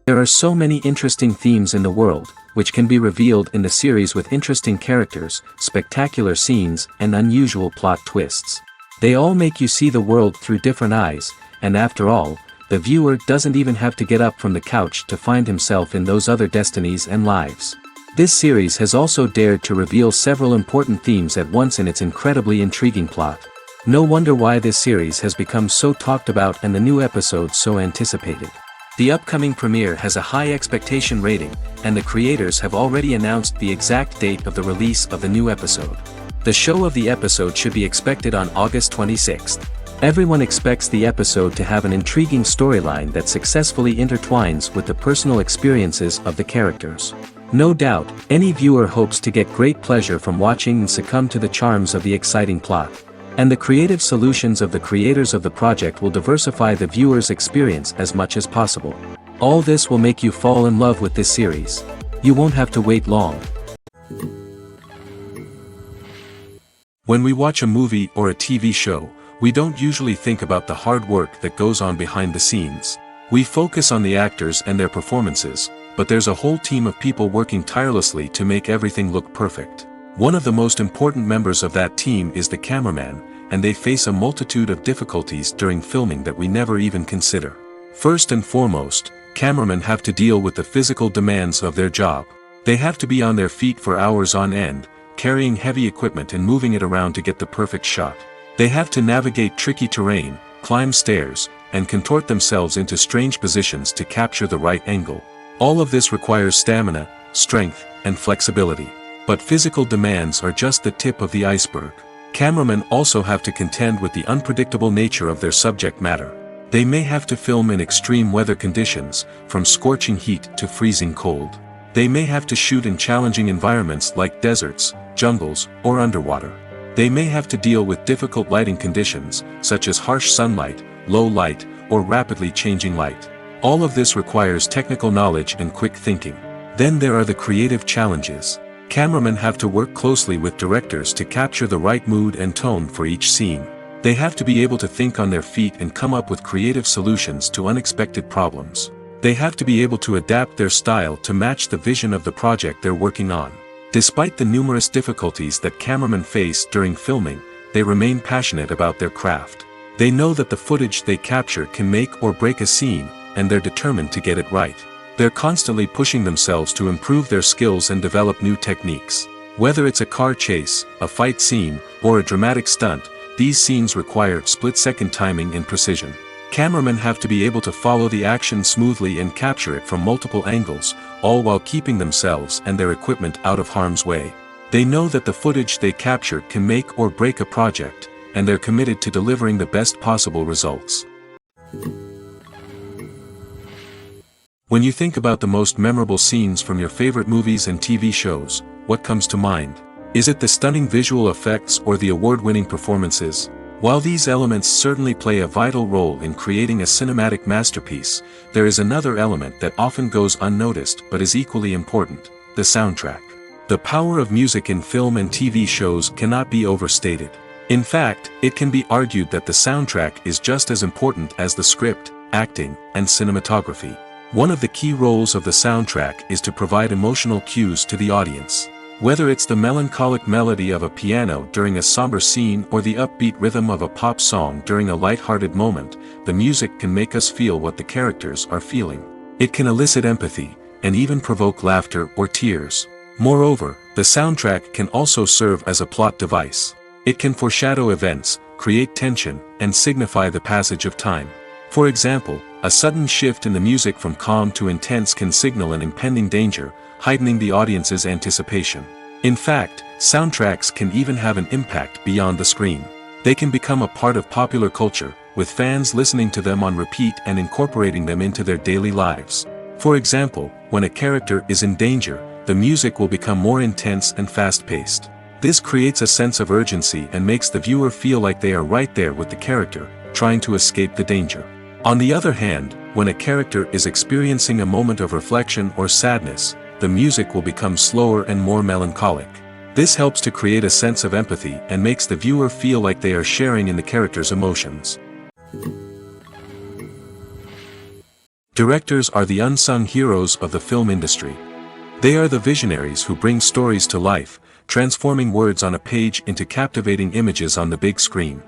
There are so many interesting themes in the world, which can be revealed in the series with interesting characters, spectacular scenes, and unusual plot twists. They all make you see the world through different eyes, and after all, the viewer doesn't even have to get up from the couch to find himself in those other destinies and lives. This series has also dared to reveal several important themes at once in its incredibly intriguing plot. No wonder why this series has become so talked about and the new episodes so anticipated. The upcoming premiere has a high expectation rating, and the creators have already announced the exact date of the release of the new episode. The show of the episode should be expected on August 26th. Everyone expects the episode to have an intriguing storyline that successfully intertwines with the personal experiences of the characters. No doubt, any viewer hopes to get great pleasure from watching and succumb to the charms of the exciting plot. And the creative solutions of the creators of the project will diversify the viewer's experience as much as possible. All this will make you fall in love with this series. You won't have to wait long. When we watch a movie or a TV show, we don't usually think about the hard work that goes on behind the scenes. We focus on the actors and their performances, but there's a whole team of people working tirelessly to make everything look perfect. One of the most important members of that team is the cameraman, and they face a multitude of difficulties during filming that we never even consider. First and foremost, cameramen have to deal with the physical demands of their job. They have to be on their feet for hours on end, carrying heavy equipment and moving it around to get the perfect shot. They have to navigate tricky terrain, climb stairs, and contort themselves into strange positions to capture the right angle. All of this requires stamina, strength, and flexibility. But physical demands are just the tip of the iceberg. Cameramen also have to contend with the unpredictable nature of their subject matter. They may have to film in extreme weather conditions, from scorching heat to freezing cold. They may have to shoot in challenging environments like deserts, jungles, or underwater. They may have to deal with difficult lighting conditions, such as harsh sunlight, low light, or rapidly changing light. All of this requires technical knowledge and quick thinking. Then there are the creative challenges. Cameramen have to work closely with directors to capture the right mood and tone for each scene. They have to be able to think on their feet and come up with creative solutions to unexpected problems. They have to be able to adapt their style to match the vision of the project they're working on. Despite the numerous difficulties that cameramen face during filming, they remain passionate about their craft. They know that the footage they capture can make or break a scene, and they're determined to get it right. They're constantly pushing themselves to improve their skills and develop new techniques. Whether it's a car chase, a fight scene, or a dramatic stunt, these scenes require split-second timing and precision. Cameramen have to be able to follow the action smoothly and capture it from multiple angles, all while keeping themselves and their equipment out of harm's way. They know that the footage they capture can make or break a project, and they're committed to delivering the best possible results. When you think about the most memorable scenes from your favorite movies and TV shows, what comes to mind? Is it the stunning visual effects or the award-winning performances? While these elements certainly play a vital role in creating a cinematic masterpiece, there is another element that often goes unnoticed but is equally important: the soundtrack. The power of music in film and TV shows cannot be overstated. In fact, it can be argued that the soundtrack is just as important as the script, acting, and cinematography. One of the key roles of the soundtrack is to provide emotional cues to the audience. Whether it's the melancholic melody of a piano during a somber scene or the upbeat rhythm of a pop song during a light-hearted moment, the music can make us feel what the characters are feeling. It can elicit empathy, and even provoke laughter or tears. Moreover, the soundtrack can also serve as a plot device. It can foreshadow events, create tension, and signify the passage of time. For example, a sudden shift in the music from calm to intense can signal an impending danger, heightening the audience's anticipation. In fact, soundtracks can even have an impact beyond the screen. They can become a part of popular culture, with fans listening to them on repeat and incorporating them into their daily lives. For example, when a character is in danger, the music will become more intense and fast-paced. This creates a sense of urgency and makes the viewer feel like they are right there with the character, trying to escape the danger. On the other hand, when a character is experiencing a moment of reflection or sadness, the music will become slower and more melancholic. This helps to create a sense of empathy and makes the viewer feel like they are sharing in the character's emotions. Directors are the unsung heroes of the film industry. They are the visionaries who bring stories to life, transforming words on a page into captivating images on the big screen.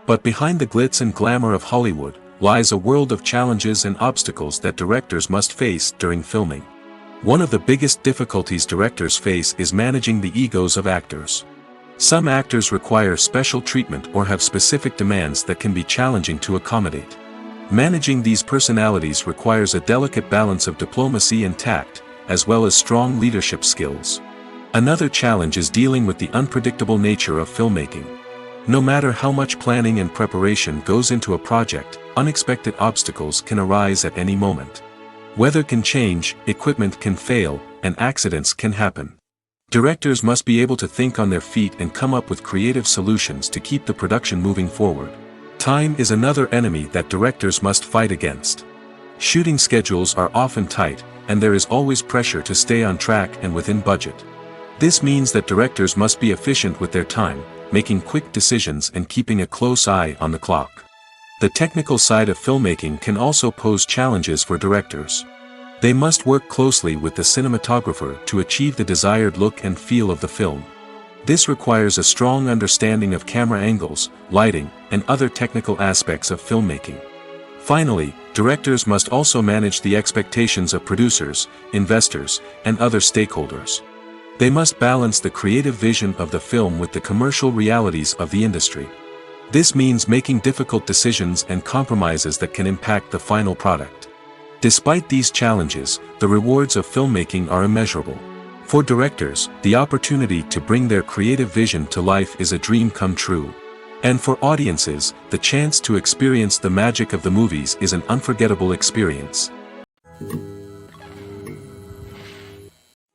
But behind the glitz and glamour of Hollywood lies a world of challenges and obstacles that directors must face during filming. One of the biggest difficulties directors face is managing the egos of actors. Some actors require special treatment or have specific demands that can be challenging to accommodate. Managing these personalities requires a delicate balance of diplomacy and tact, as well as strong leadership skills. Another challenge is dealing with the unpredictable nature of filmmaking. No matter how much planning and preparation goes into a project, unexpected obstacles can arise at any moment. Weather can change, equipment can fail, and accidents can happen. Directors must be able to think on their feet and come up with creative solutions to keep the production moving forward. Time is another enemy that directors must fight against. Shooting schedules are often tight, and there is always pressure to stay on track and within budget. This means that directors must be efficient with their time, making quick decisions and keeping a close eye on the clock. The technical side of filmmaking can also pose challenges for directors. They must work closely with the cinematographer to achieve the desired look and feel of the film. This requires a strong understanding of camera angles, lighting, and other technical aspects of filmmaking. Finally, directors must also manage the expectations of producers, investors, and other stakeholders. They must balance the creative vision of the film with the commercial realities of the industry. This means making difficult decisions and compromises that can impact the final product. Despite these challenges, the rewards of filmmaking are immeasurable. For directors, the opportunity to bring their creative vision to life is a dream come true. And for audiences, the chance to experience the magic of the movies is an unforgettable experience.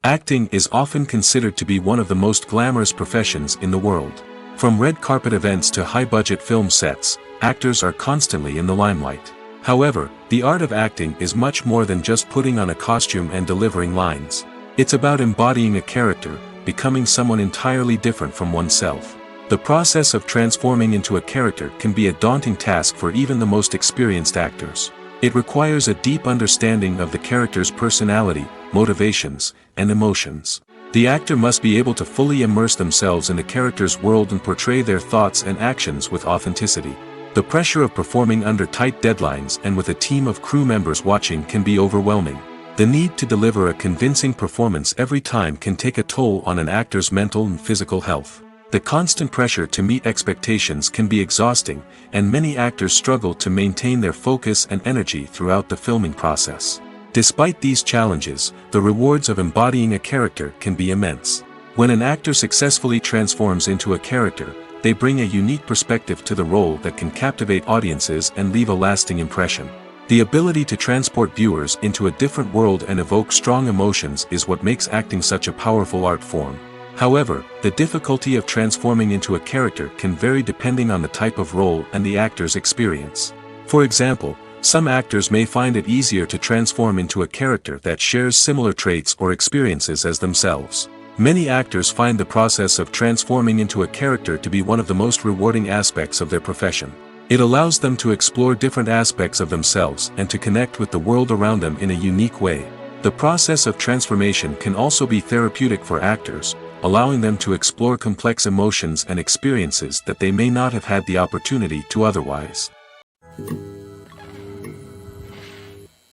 Acting is often considered to be one of the most glamorous professions in the world. From red carpet events to high-budget film sets, actors are constantly in the limelight. However, the art of acting is much more than just putting on a costume and delivering lines. It's about embodying a character, becoming someone entirely different from oneself. The process of transforming into a character can be a daunting task for even the most experienced actors. It requires a deep understanding of the character's personality, motivations, and emotions. The actor must be able to fully immerse themselves in the character's world and portray their thoughts and actions with authenticity. The pressure of performing under tight deadlines and with a team of crew members watching can be overwhelming. The need to deliver a convincing performance every time can take a toll on an actor's mental and physical health. The constant pressure to meet expectations can be exhausting, and many actors struggle to maintain their focus and energy throughout the filming process. Despite these challenges, the rewards of embodying a character can be immense. When an actor successfully transforms into a character, they bring a unique perspective to the role that can captivate audiences and leave a lasting impression. The ability to transport viewers into a different world and evoke strong emotions is what makes acting such a powerful art form. However, the difficulty of transforming into a character can vary depending on the type of role and the actor's experience. For example, some actors may find it easier to transform into a character that shares similar traits or experiences as themselves. Many actors find the process of transforming into a character to be one of the most rewarding aspects of their profession. It allows them to explore different aspects of themselves and to connect with the world around them in a unique way. The process of transformation can also be therapeutic for actors, allowing them to explore complex emotions and experiences that they may not have had the opportunity to otherwise.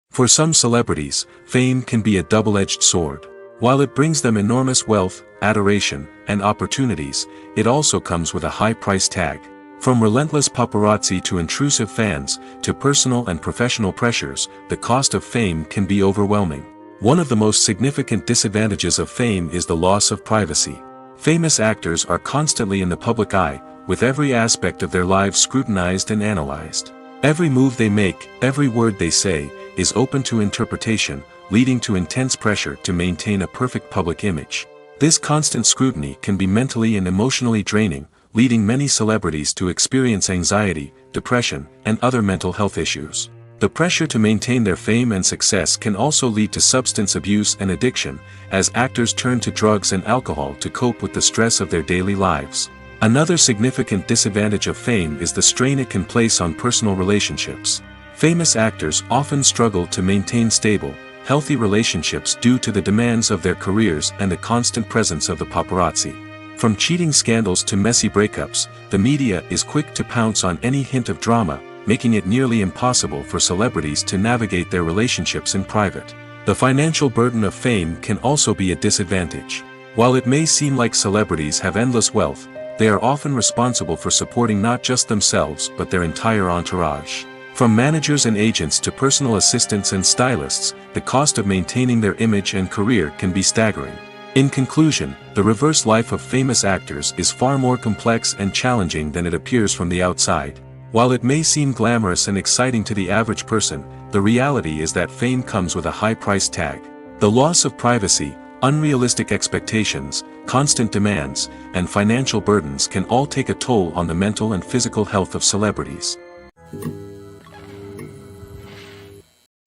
For some celebrities, fame can be a double-edged sword. While it brings them enormous wealth, adoration, and opportunities, it also comes with a high price tag. From relentless paparazzi to intrusive fans, to personal and professional pressures, the cost of fame can be overwhelming. One of the most significant disadvantages of fame is the loss of privacy. Famous actors are constantly in the public eye, with every aspect of their lives scrutinized and analyzed. Every move they make, every word they say, is open to interpretation, leading to intense pressure to maintain a perfect public image. This constant scrutiny can be mentally and emotionally draining, leading many celebrities to experience anxiety, depression, and other mental health issues. The pressure to maintain their fame and success can also lead to substance abuse and addiction, as actors turn to drugs and alcohol to cope with the stress of their daily lives. Another significant disadvantage of fame is the strain it can place on personal relationships. Famous actors often struggle to maintain stable, healthy relationships due to the demands of their careers and the constant presence of the paparazzi. From cheating scandals to messy breakups, the media is quick to pounce on any hint of drama, making it nearly impossible for celebrities to navigate their relationships in private. The financial burden of fame can also be a disadvantage. While it may seem like celebrities have endless wealth, they are often responsible for supporting not just themselves but their entire entourage. From managers and agents to personal assistants and stylists, the cost of maintaining their image and career can be staggering. In conclusion, the reverse life of famous actors is far more complex and challenging than it appears from the outside. While it may seem glamorous and exciting to the average person, the reality is that fame comes with a high price tag. The loss of privacy, unrealistic expectations, constant demands, and financial burdens can all take a toll on the mental and physical health of celebrities.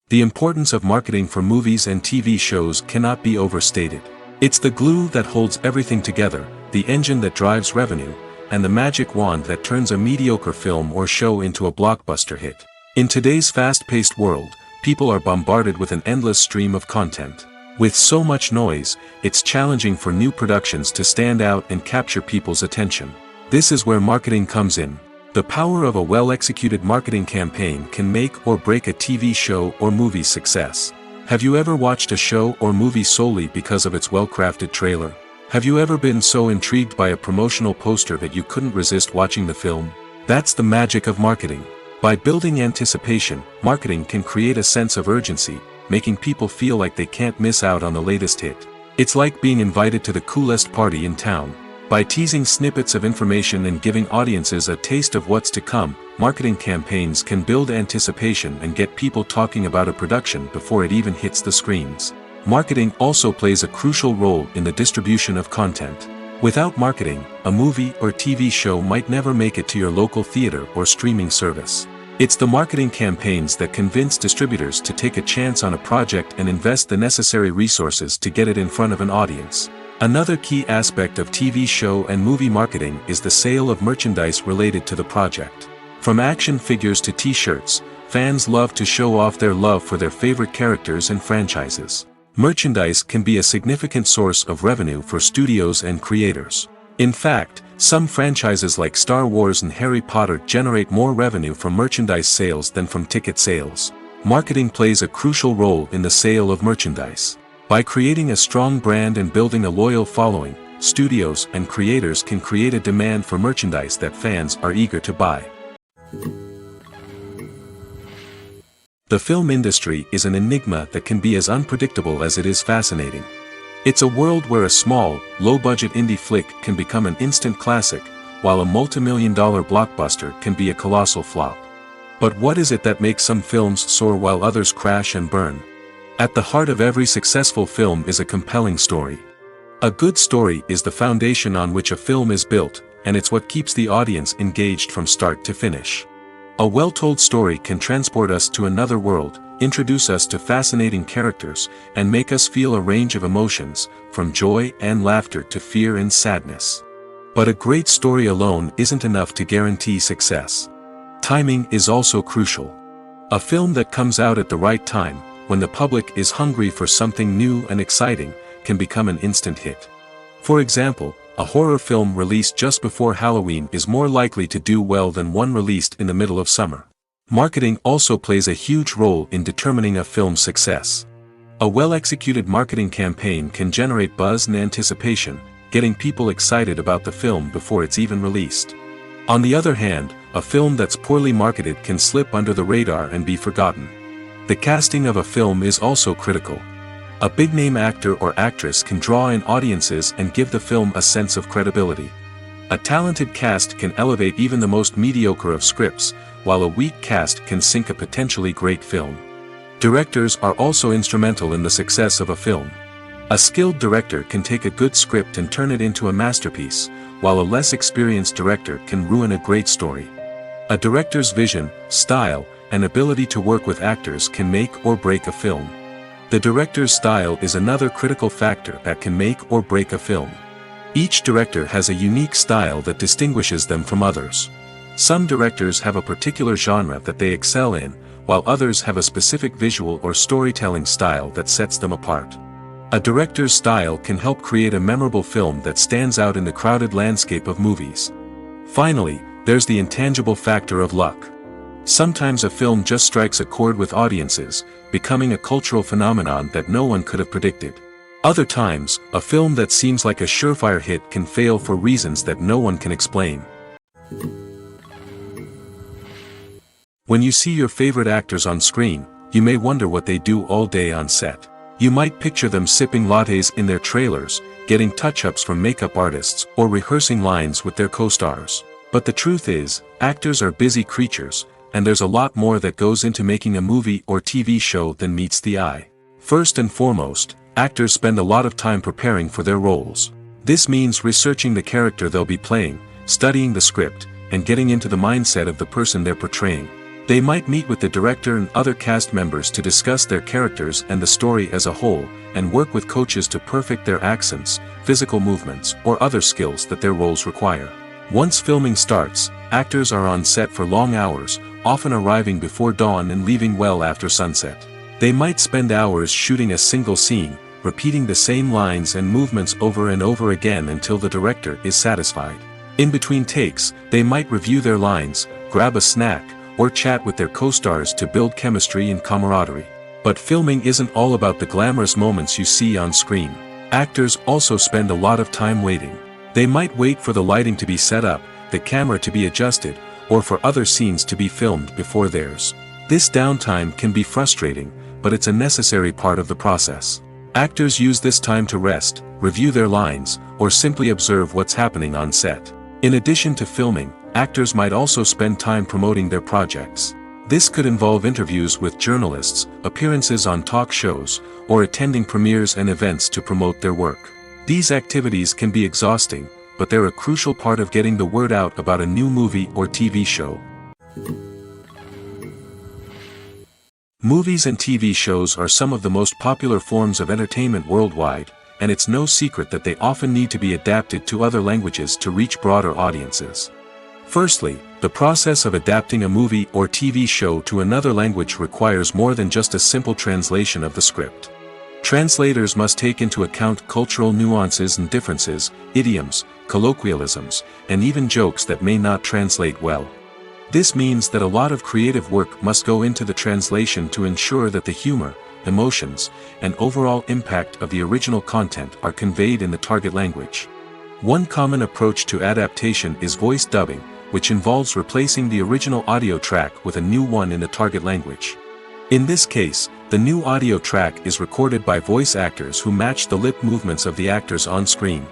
The importance of marketing for movies and TV shows cannot be overstated. It's the glue that holds everything together, the engine that drives revenue, and the magic wand that turns a mediocre film or show into a blockbuster hit. In today's fast-paced world, people are bombarded with an endless stream of content. With so much noise, it's challenging for new productions to stand out and capture people's attention. This is where marketing comes in. The power of a well-executed marketing campaign can make or break a TV show or movie's success. Have you ever watched a show or movie solely because of its well-crafted trailer? Have you ever been so intrigued by a promotional poster that you couldn't resist watching the film? That's the magic of marketing. By building anticipation, marketing can create a sense of urgency, making people feel like they can't miss out on the latest hit. It's like being invited to the coolest party in town. By teasing snippets of information and giving audiences a taste of what's to come, marketing campaigns can build anticipation and get people talking about a production before it even hits the screens. Marketing also plays a crucial role in the distribution of content. Without marketing, a movie or TV show might never make it to your local theater or streaming service. It's the marketing campaigns that convince distributors to take a chance on a project and invest the necessary resources to get it in front of an audience. Another key aspect of TV show and movie marketing is the sale of merchandise related to the project. From action figures to t-shirts, fans love to show off their love for their favorite characters and franchises. Merchandise can be a significant source of revenue for studios and creators. In fact, some franchises like Star Wars and Harry Potter generate more revenue from merchandise sales than from ticket sales. Marketing plays a crucial role in the sale of merchandise. By creating a strong brand and building a loyal following, studios and creators can create a demand for merchandise that fans are eager to buy. The film industry is an enigma that can be as unpredictable as it is fascinating. It's a world where a small, low-budget indie flick can become an instant classic, while a multi-million-dollar blockbuster can be a colossal flop. But what is it that makes some films soar while others crash and burn? At the heart of every successful film is a compelling story. A good story is the foundation on which a film is built, and it's what keeps the audience engaged from start to finish. A well-told story can transport us to another world, introduce us to fascinating characters, and make us feel a range of emotions, from joy and laughter to fear and sadness. But a great story alone isn't enough to guarantee success. Timing is also crucial. A film that comes out at the right time, when the public is hungry for something new and exciting, can become an instant hit. For example, a horror film released just before Halloween is more likely to do well than one released in the middle of summer. Marketing also plays a huge role in determining a film's success. A well-executed marketing campaign can generate buzz and anticipation, getting people excited about the film before it's even released. On the other hand, a film that's poorly marketed can slip under the radar and be forgotten. The casting of a film is also critical. A big-name actor or actress can draw in audiences and give the film a sense of credibility. A talented cast can elevate even the most mediocre of scripts, while a weak cast can sink a potentially great film. Directors are also instrumental in the success of a film. A skilled director can take a good script and turn it into a masterpiece, while a less experienced director can ruin a great story. A director's vision, style, and ability to work with actors can make or break a film. The director's style is another critical factor that can make or break a film. Each director has a unique style that distinguishes them from others. Some directors have a particular genre that they excel in, while others have a specific visual or storytelling style that sets them apart. A director's style can help create a memorable film that stands out in the crowded landscape of movies. Finally, there's the intangible factor of luck. Sometimes a film just strikes a chord with audiences, becoming a cultural phenomenon that no one could have predicted. Other times, a film that seems like a surefire hit can fail for reasons that no one can explain. When you see your favorite actors on screen, you may wonder what they do all day on set. You might picture them sipping lattes in their trailers, getting touch-ups from makeup artists, or rehearsing lines with their co-stars. But the truth is, actors are busy creatures, and there's a lot more that goes into making a movie or TV show than meets the eye. First and foremost, actors spend a lot of time preparing for their roles. This means researching the character they'll be playing, studying the script, and getting into the mindset of the person they're portraying. They might meet with the director and other cast members to discuss their characters and the story as a whole, and work with coaches to perfect their accents, physical movements, or other skills that their roles require. Once filming starts, actors are on set for long hours, often arriving before dawn and leaving well after sunset. They might spend hours shooting a single scene, repeating the same lines and movements over and over again until the director is satisfied. In between takes, they might review their lines, grab a snack, or chat with their co-stars to build chemistry and camaraderie. But filming isn't all about the glamorous moments you see on screen. Actors also spend a lot of time waiting. They might wait for the lighting to be set up, the camera to be adjusted, or for other scenes to be filmed before theirs. This downtime can be frustrating, but it's a necessary part of the process. Actors use this time to rest, review their lines, or simply observe what's happening on set. In addition to filming, actors might also spend time promoting their projects. This could involve interviews with journalists, appearances on talk shows, or attending premieres and events to promote their work. These activities can be exhausting, but they're a crucial part of getting the word out about a new movie or TV show. Movies and TV shows are some of the most popular forms of entertainment worldwide, and it's no secret that they often need to be adapted to other languages to reach broader audiences. Firstly, the process of adapting a movie or TV show to another language requires more than just a simple translation of the script. Translators must take into account cultural nuances and differences, idioms, colloquialisms, and even jokes that may not translate well. This means that a lot of creative work must go into the translation to ensure that the humor, emotions, and overall impact of the original content are conveyed in the target language. One common approach to adaptation is voice dubbing, which involves replacing the original audio track with a new one in the target language. In this case, the new audio track is recorded by voice actors who match the lip movements of the actors on screen.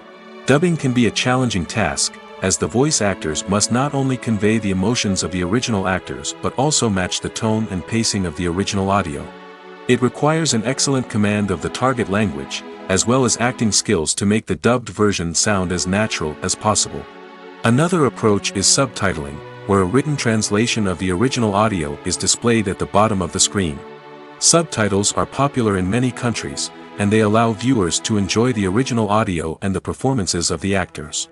Dubbing can be a challenging task, as the voice actors must not only convey the emotions of the original actors but also match the tone and pacing of the original audio. It requires an excellent command of the target language, as well as acting skills to make the dubbed version sound as natural as possible. Another approach is subtitling, where a written translation of the original audio is displayed at the bottom of the screen. Subtitles are popular in many countries, and they allow viewers to enjoy the original audio and the performances of the actors.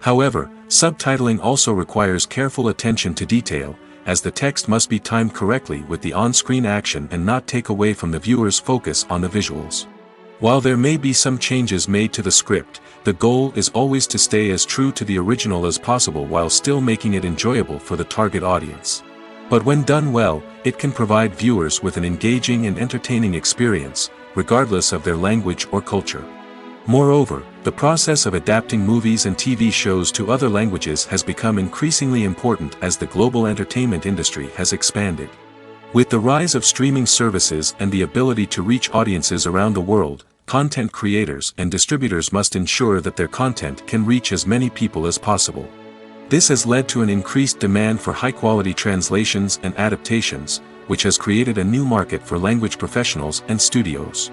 However, subtitling also requires careful attention to detail, as the text must be timed correctly with the on-screen action and not take away from the viewer's focus on the visuals. While there may be some changes made to the script, the goal is always to stay as true to the original as possible while still making it enjoyable for the target audience. But when done well, it can provide viewers with an engaging and entertaining experience, regardless of their language or culture. Moreover, the process of adapting movies and TV shows to other languages has become increasingly important as the global entertainment industry has expanded. With the rise of streaming services and the ability to reach audiences around the world, content creators and distributors must ensure that their content can reach as many people as possible. This has led to an increased demand for high-quality translations and adaptations, which has created a new market for language professionals and studios.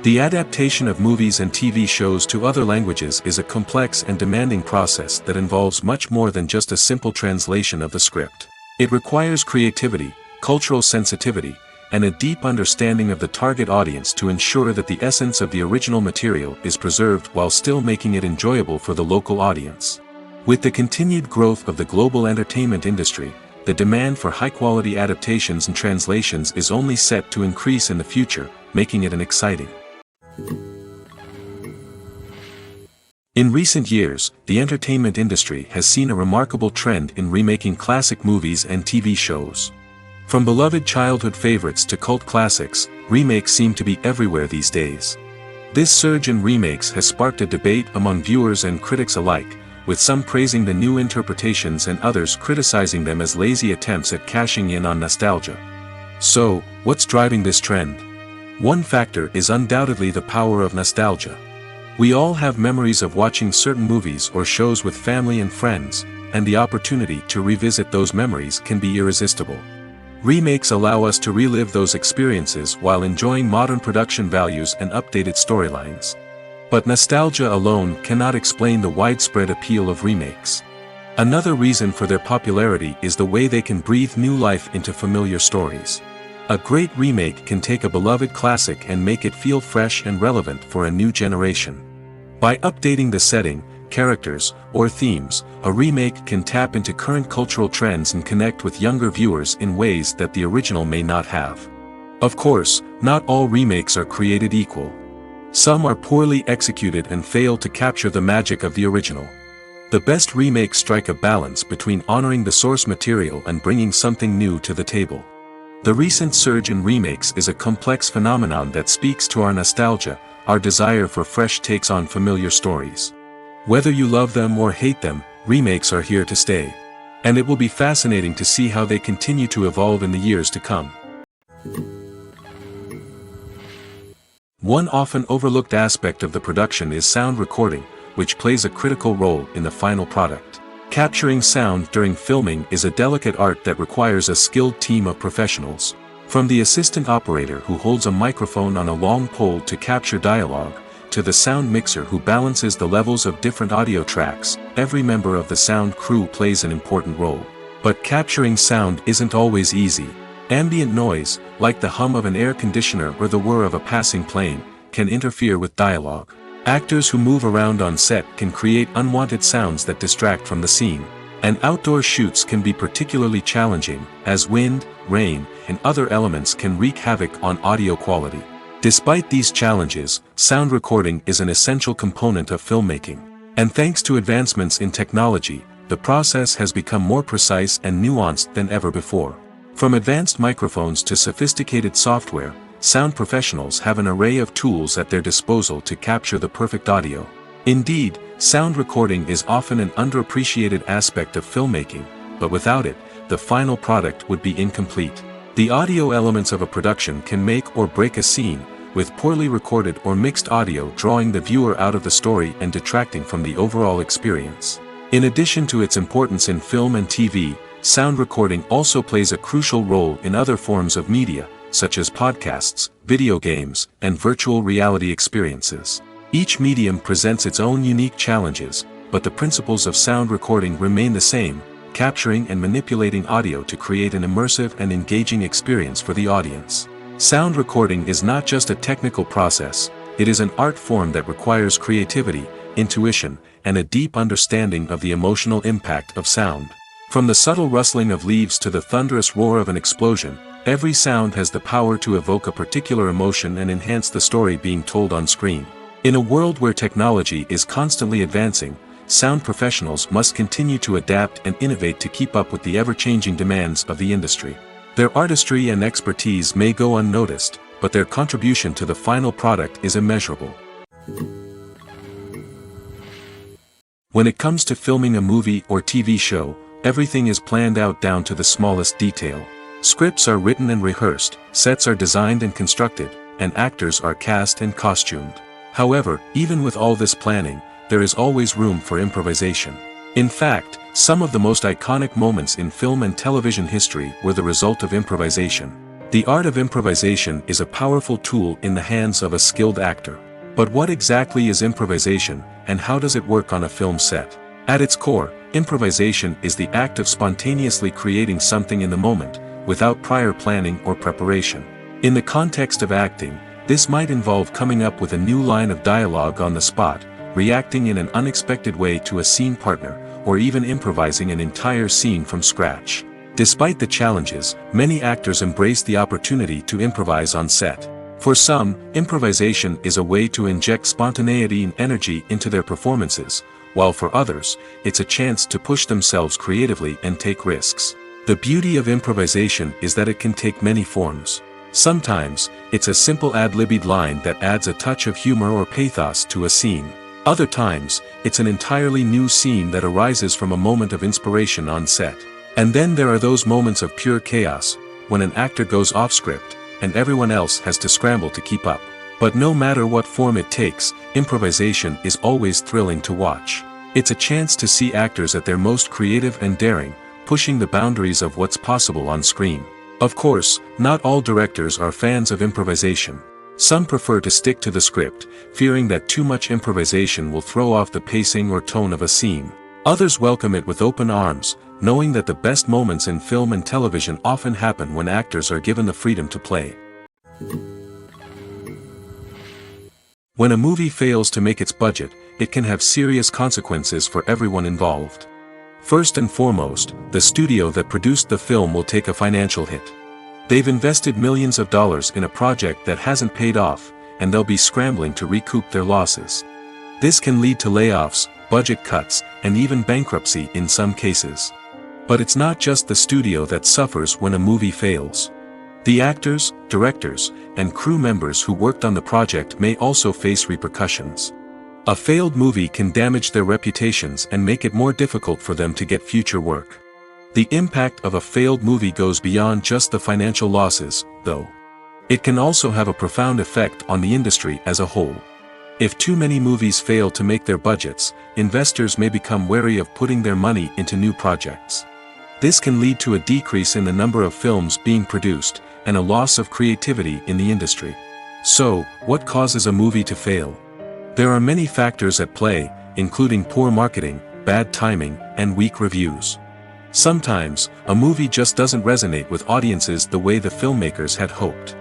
The adaptation of movies and TV shows to other languages is a complex and demanding process that involves much more than just a simple translation of the script. It requires creativity, cultural sensitivity, and a deep understanding of the target audience to ensure that the essence of the original material is preserved while still making it enjoyable for the local audience. With the continued growth of the global entertainment industry, the demand for high-quality adaptations and translations is only set to increase in the future, making it an exciting. In recent years, the entertainment industry has seen a remarkable trend in remaking classic movies and TV shows. From beloved childhood favorites to cult classics, remakes seem to be everywhere these days. This surge in remakes has sparked a debate among viewers and critics alike, with some praising the new interpretations and others criticizing them as lazy attempts at cashing in on nostalgia. So, what's driving this trend? One factor is undoubtedly the power of nostalgia. We all have memories of watching certain movies or shows with family and friends, and the opportunity to revisit those memories can be irresistible. Remakes allow us to relive those experiences while enjoying modern production values and updated storylines. But nostalgia alone cannot explain the widespread appeal of remakes. Another reason for their popularity is the way they can breathe new life into familiar stories. A great remake can take a beloved classic and make it feel fresh and relevant for a new generation. By updating the setting, characters, or themes, a remake can tap into current cultural trends and connect with younger viewers in ways that the original may not have. Of course, not all remakes are created equal. Some are poorly executed and fail to capture the magic of the original. The best remakes strike a balance between honoring the source material and bringing something new to the table. The recent surge in remakes is a complex phenomenon that speaks to our nostalgia, our desire for fresh takes on familiar stories. Whether you love them or hate them, remakes are here to stay. And it will be fascinating to see how they continue to evolve in the years to come. One often overlooked aspect of the production is sound recording, which plays a critical role in the final product. Capturing sound during filming is a delicate art that requires a skilled team of professionals. From the assistant operator who holds a microphone on a long pole to capture dialogue, to the sound mixer who balances the levels of different audio tracks, every member of the sound crew plays an important role. But capturing sound isn't always easy. Ambient noise, like the hum of an air conditioner or the whir of a passing plane, can interfere with dialogue. Actors who move around on set can create unwanted sounds that distract from the scene. And outdoor shoots can be particularly challenging, as wind, rain, and other elements can wreak havoc on audio quality. Despite these challenges, sound recording is an essential component of filmmaking. And thanks to advancements in technology, the process has become more precise and nuanced than ever before. From advanced microphones to sophisticated software, sound professionals have an array of tools at their disposal to capture the perfect audio. Indeed, sound recording is often an underappreciated aspect of filmmaking, but without it, the final product would be incomplete. The audio elements of a production can make or break a scene, with poorly recorded or mixed audio drawing the viewer out of the story and detracting from the overall experience. In addition to its importance in film and TV, sound recording also plays a crucial role in other forms of media, such as podcasts, video games, and virtual reality experiences. Each medium presents its own unique challenges, but the principles of sound recording remain the same, capturing and manipulating audio to create an immersive and engaging experience for the audience. Sound recording is not just a technical process, it is an art form that requires creativity, intuition, and a deep understanding of the emotional impact of sound. From the subtle rustling of leaves to the thunderous roar of an explosion, every sound has the power to evoke a particular emotion and enhance the story being told on screen. In a world where technology is constantly advancing, sound professionals must continue to adapt and innovate to keep up with the ever-changing demands of the industry. Their artistry and expertise may go unnoticed, but their contribution to the final product is immeasurable. When it comes to filming a movie or TV show, everything is planned out down to the smallest detail. Scripts are written and rehearsed, sets are designed and constructed, and actors are cast and costumed. However, even with all this planning, there is always room for improvisation. In fact, some of the most iconic moments in film and television history were the result of improvisation. The art of improvisation is a powerful tool in the hands of a skilled actor. But what exactly is improvisation, and how does it work on a film set? At its core, improvisation is the act of spontaneously creating something in the moment, without prior planning or preparation. In the context of acting, this might involve coming up with a new line of dialogue on the spot, reacting in an unexpected way to a scene partner, or even improvising an entire scene from scratch. Despite the challenges, many actors embrace the opportunity to improvise on set. For some, improvisation is a way to inject spontaneity and energy into their performances, while for others, it's a chance to push themselves creatively and take risks. The beauty of improvisation is that it can take many forms. Sometimes, it's a simple ad-libbed line that adds a touch of humor or pathos to a scene. Other times, it's an entirely new scene that arises from a moment of inspiration on set. And then there are those moments of pure chaos, when an actor goes off script, and everyone else has to scramble to keep up. But no matter what form it takes, improvisation is always thrilling to watch. It's a chance to see actors at their most creative and daring, pushing the boundaries of what's possible on screen. Of course, not all directors are fans of improvisation. Some prefer to stick to the script, fearing that too much improvisation will throw off the pacing or tone of a scene. Others welcome it with open arms, knowing that the best moments in film and television often happen when actors are given the freedom to play. When a movie fails to make its budget, it can have serious consequences for everyone involved. First and foremost, the studio that produced the film will take a financial hit. They've invested millions of dollars in a project that hasn't paid off, and they'll be scrambling to recoup their losses. This can lead to layoffs, budget cuts, and even bankruptcy in some cases. But it's not just the studio that suffers when a movie fails. The actors, directors, and crew members who worked on the project may also face repercussions. A failed movie can damage their reputations and make it more difficult for them to get future work. The impact of a failed movie goes beyond just the financial losses, though. It can also have a profound effect on the industry as a whole. If too many movies fail to make their budgets, investors may become wary of putting their money into new projects. This can lead to a decrease in the number of films being produced, and a loss of creativity in the industry. So, what causes a movie to fail? There are many factors at play, including poor marketing, bad timing, and weak reviews. Sometimes, a movie just doesn't resonate with audiences the way the filmmakers had hoped.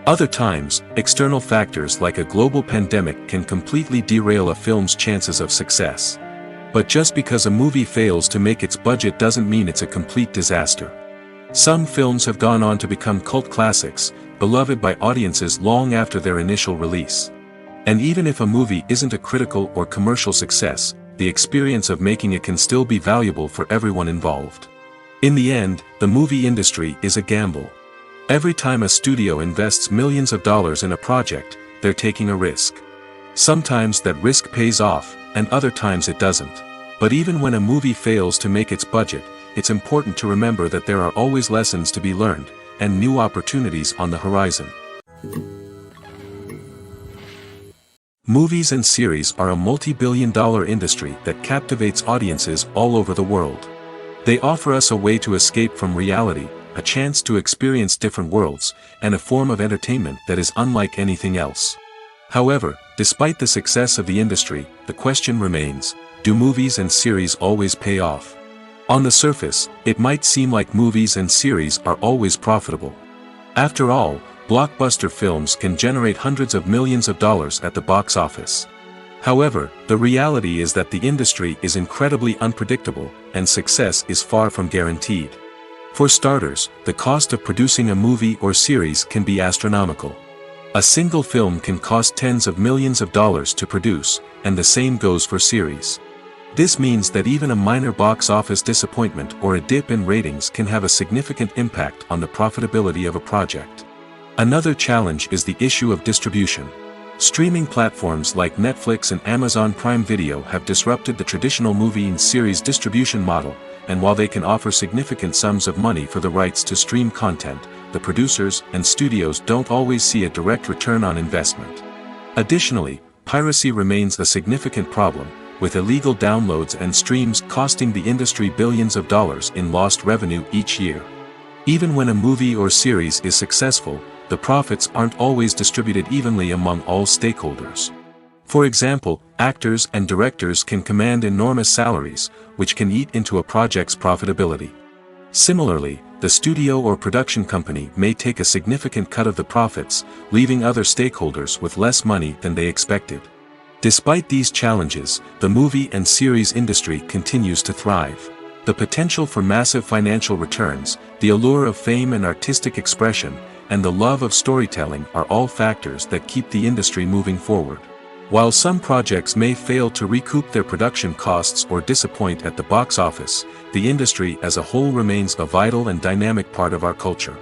Other times, external factors like a global pandemic can completely derail a film's chances of success. But just because a movie fails to make its budget doesn't mean it's a complete disaster. Some films have gone on to become cult classics, beloved by audiences long after their initial release. And even if a movie isn't a critical or commercial success, the experience of making it can still be valuable for everyone involved. In the end, the movie industry is a gamble. Every time a studio invests millions of dollars in a project, they're taking a risk. Sometimes that risk pays off, and other times it doesn't. But even when a movie fails to make its budget, it's important to remember that there are always lessons to be learned, and new opportunities on the horizon. Movies and series are a multi-billion-dollar industry that captivates audiences all over the world. They offer us a way to escape from reality, a chance to experience different worlds, and a form of entertainment that is unlike anything else. However, despite the success of the industry, the question remains, do movies and series always pay off? On the surface, it might seem like movies and series are always profitable. After all, blockbuster films can generate hundreds of millions of dollars at the box office. However, the reality is that the industry is incredibly unpredictable, and success is far from guaranteed. For starters, the cost of producing a movie or series can be astronomical. A single film can cost tens of millions of dollars to produce, and the same goes for series. This means that even a minor box office disappointment or a dip in ratings can have a significant impact on the profitability of a project. Another challenge is the issue of distribution. Streaming platforms like Netflix and Amazon Prime Video have disrupted the traditional movie and series distribution model, and while they can offer significant sums of money for the rights to stream content, the producers and studios don't always see a direct return on investment. Additionally, piracy remains a significant problem, with illegal downloads and streams costing the industry billions of dollars in lost revenue each year. Even when a movie or series is successful, the profits aren't always distributed evenly among all stakeholders. For example, actors and directors can command enormous salaries, which can eat into a project's profitability. Similarly, the studio or production company may take a significant cut of the profits, leaving other stakeholders with less money than they expected. Despite these challenges, the movie and series industry continues to thrive. The potential for massive financial returns, the allure of fame and artistic expression, and the love of storytelling are all factors that keep the industry moving forward. While some projects may fail to recoup their production costs or disappoint at the box office, the industry as a whole remains a vital and dynamic part of our culture.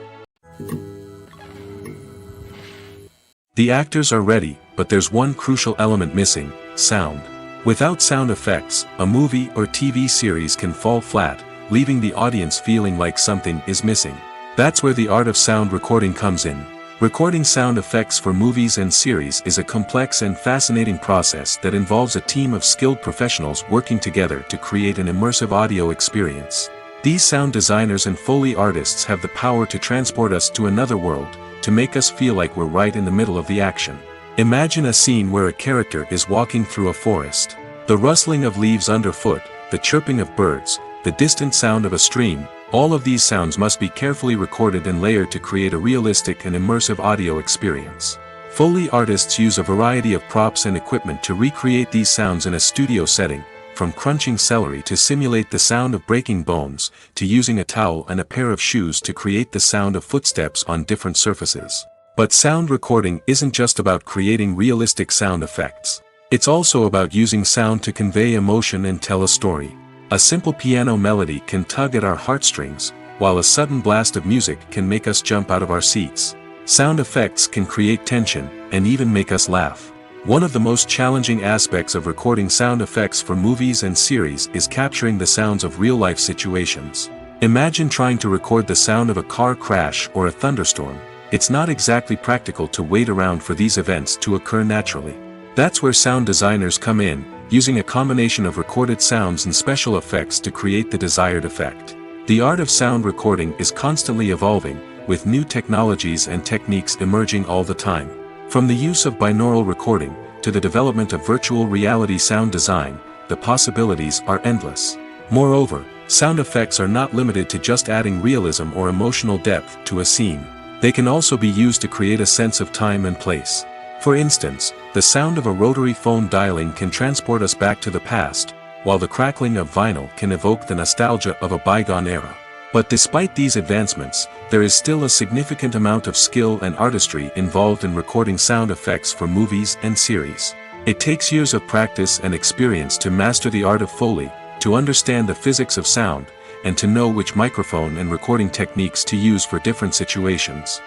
The actors are ready, but there's one crucial element missing: sound. Without sound effects, a movie or TV series can fall flat, leaving the audience feeling like something is missing. That's where the art of sound recording comes in. Recording sound effects for movies and series is a complex and fascinating process that involves a team of skilled professionals working together to create an immersive audio experience. These sound designers and Foley artists have the power to transport us to another world, to make us feel like we're right in the middle of the action. Imagine a scene where a character is walking through a forest. The rustling of leaves underfoot, the chirping of birds, the distant sound of a stream, all of these sounds must be carefully recorded and layered to create a realistic and immersive audio experience. Foley artists use a variety of props and equipment to recreate these sounds in a studio setting, from crunching celery to simulate the sound of breaking bones, to using a towel and a pair of shoes to create the sound of footsteps on different surfaces. But sound recording isn't just about creating realistic sound effects. It's also about using sound to convey emotion and tell a story. A simple piano melody can tug at our heartstrings, while a sudden blast of music can make us jump out of our seats. Sound effects can create tension, and even make us laugh. One of the most challenging aspects of recording sound effects for movies and series is capturing the sounds of real-life situations. Imagine trying to record the sound of a car crash or a thunderstorm. It's not exactly practical to wait around for these events to occur naturally. That's where sound designers come in, using a combination of recorded sounds and special effects to create the desired effect. The art of sound recording is constantly evolving, with new technologies and techniques emerging all the time. From the use of binaural recording, to the development of virtual reality sound design, the possibilities are endless. Moreover, sound effects are not limited to just adding realism or emotional depth to a scene. They can also be used to create a sense of time and place. For instance, the sound of a rotary phone dialing can transport us back to the past, while the crackling of vinyl can evoke the nostalgia of a bygone era. But despite these advancements, there is still a significant amount of skill and artistry involved in recording sound effects for movies and series. It takes years of practice and experience to master the art of Foley, to understand the physics of sound, and to know which microphone and recording techniques to use for different situations.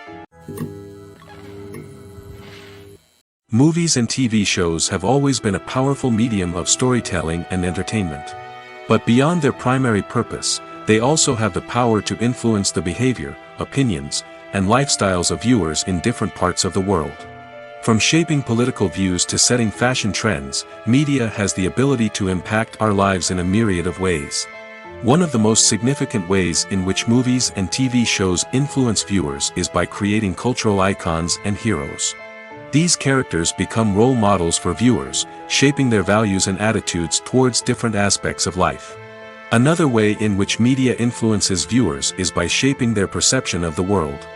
Movies and TV shows have always been a powerful medium of storytelling and entertainment. But beyond their primary purpose, they also have the power to influence the behavior, opinions, and lifestyles of viewers in different parts of the world. From shaping political views to setting fashion trends, media has the ability to impact our lives in a myriad of ways. One of the most significant ways in which movies and TV shows influence viewers is by creating cultural icons and heroes. These characters become role models for viewers, shaping their values and attitudes towards different aspects of life. Another way in which media influences viewers is by shaping their perception of the world.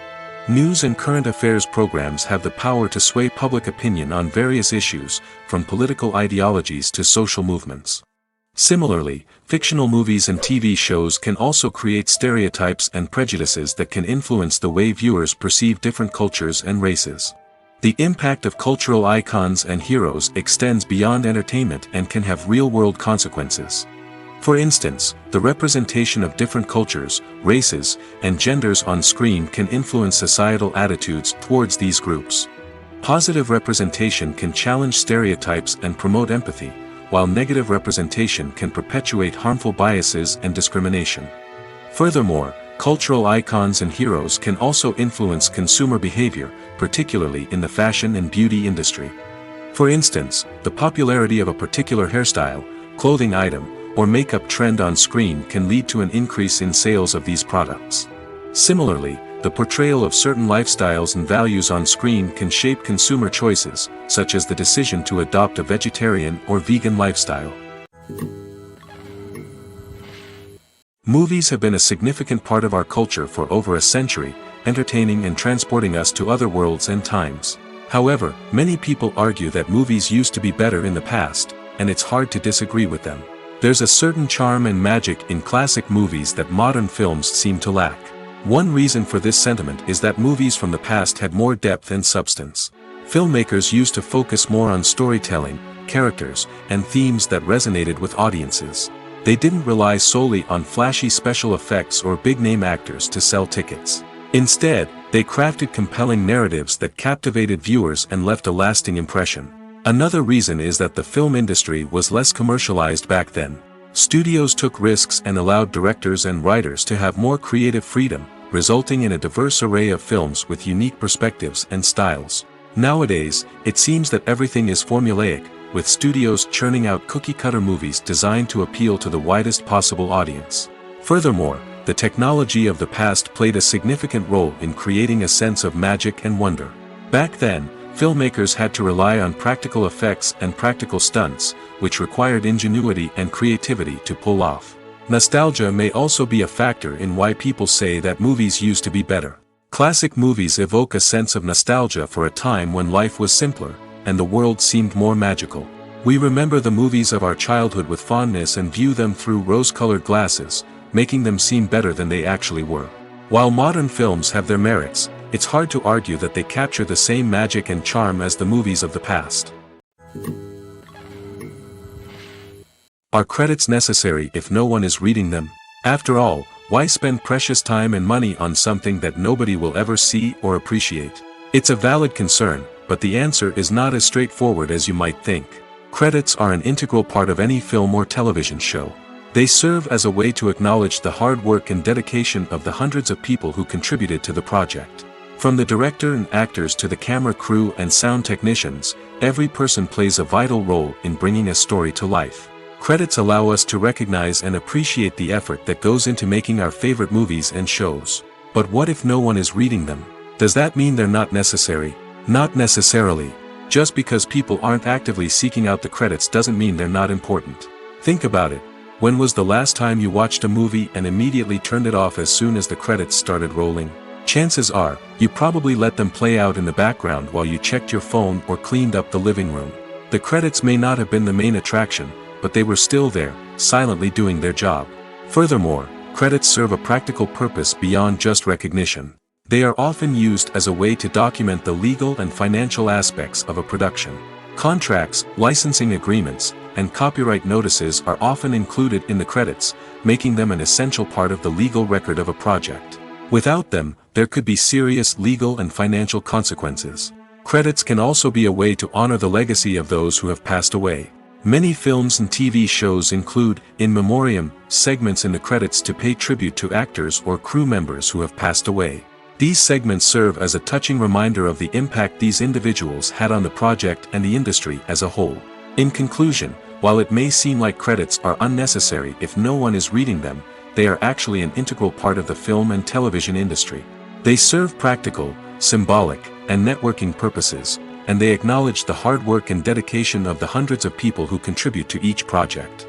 News and current affairs programs have the power to sway public opinion on various issues, from political ideologies to social movements. Similarly, fictional movies and TV shows can also create stereotypes and prejudices that can influence the way viewers perceive different cultures and races. The impact of cultural icons and heroes extends beyond entertainment and can have real-world consequences. For instance, the representation of different cultures, races, and genders on screen can influence societal attitudes towards these groups. Positive representation can challenge stereotypes and promote empathy, while negative representation can perpetuate harmful biases and discrimination. Furthermore, cultural icons and heroes can also influence consumer behavior, particularly in the fashion and beauty industry. For instance, the popularity of a particular hairstyle, clothing item, or makeup trend on screen can lead to an increase in sales of these products. Similarly, the portrayal of certain lifestyles and values on screen can shape consumer choices, such as the decision to adopt a vegetarian or vegan lifestyle. Movies have been a significant part of our culture for over a century, entertaining and transporting us to other worlds and times. However, many people argue that movies used to be better in the past, and it's hard to disagree with them. There's a certain charm and magic in classic movies that modern films seem to lack. One reason for this sentiment is that movies from the past had more depth and substance. Filmmakers used to focus more on storytelling, characters, and themes that resonated with audiences. They didn't rely solely on flashy special effects or big-name actors to sell tickets. Instead, they crafted compelling narratives that captivated viewers and left a lasting impression. Another reason is that the film industry was less commercialized back then. Studios took risks and allowed directors and writers to have more creative freedom, resulting in a diverse array of films with unique perspectives and styles. Nowadays, it seems that everything is formulaic, with studios churning out cookie-cutter movies designed to appeal to the widest possible audience. Furthermore, the technology of the past played a significant role in creating a sense of magic and wonder. Back then, filmmakers had to rely on practical effects and practical stunts, which required ingenuity and creativity to pull off. Nostalgia may also be a factor in why people say that movies used to be better. Classic movies evoke a sense of nostalgia for a time when life was simpler, and the world seemed more magical. We remember the movies of our childhood with fondness and view them through rose-colored glasses, making them seem better than they actually were. While modern films have their merits, it's hard to argue that they capture the same magic and charm as the movies of the past. Are credits necessary if no one is reading them? After all, why spend precious time and money on something that nobody will ever see or appreciate? It's a valid concern, but the answer is not as straightforward as you might think. Credits are an integral part of any film or television show. They serve as a way to acknowledge the hard work and dedication of the hundreds of people who contributed to the project. From the director and actors to the camera crew and sound technicians, every person plays a vital role in bringing a story to life. Credits allow us to recognize and appreciate the effort that goes into making our favorite movies and shows. But what if no one is reading them? Does that mean they're not necessary? Not necessarily. Just because people aren't actively seeking out the credits doesn't mean they're not important. Think about it. When was the last time you watched a movie and immediately turned it off as soon as the credits started rolling? Chances are, you probably let them play out in the background while you checked your phone or cleaned up the living room. The credits may not have been the main attraction, but they were still there, silently doing their job. Furthermore, credits serve a practical purpose beyond just recognition. They are often used as a way to document the legal and financial aspects of a production. Contracts, licensing agreements, and copyright notices are often included in the credits, making them an essential part of the legal record of a project. Without them, there could be serious legal and financial consequences. Credits can also be a way to honor the legacy of those who have passed away. Many films and TV shows include, in memoriam, segments in the credits to pay tribute to actors or crew members who have passed away. These segments serve as a touching reminder of the impact these individuals had on the project and the industry as a whole. In conclusion, while it may seem like credits are unnecessary if no one is reading them, they are actually an integral part of the film and television industry. They serve practical, symbolic, and networking purposes, and they acknowledge the hard work and dedication of the hundreds of people who contribute to each project.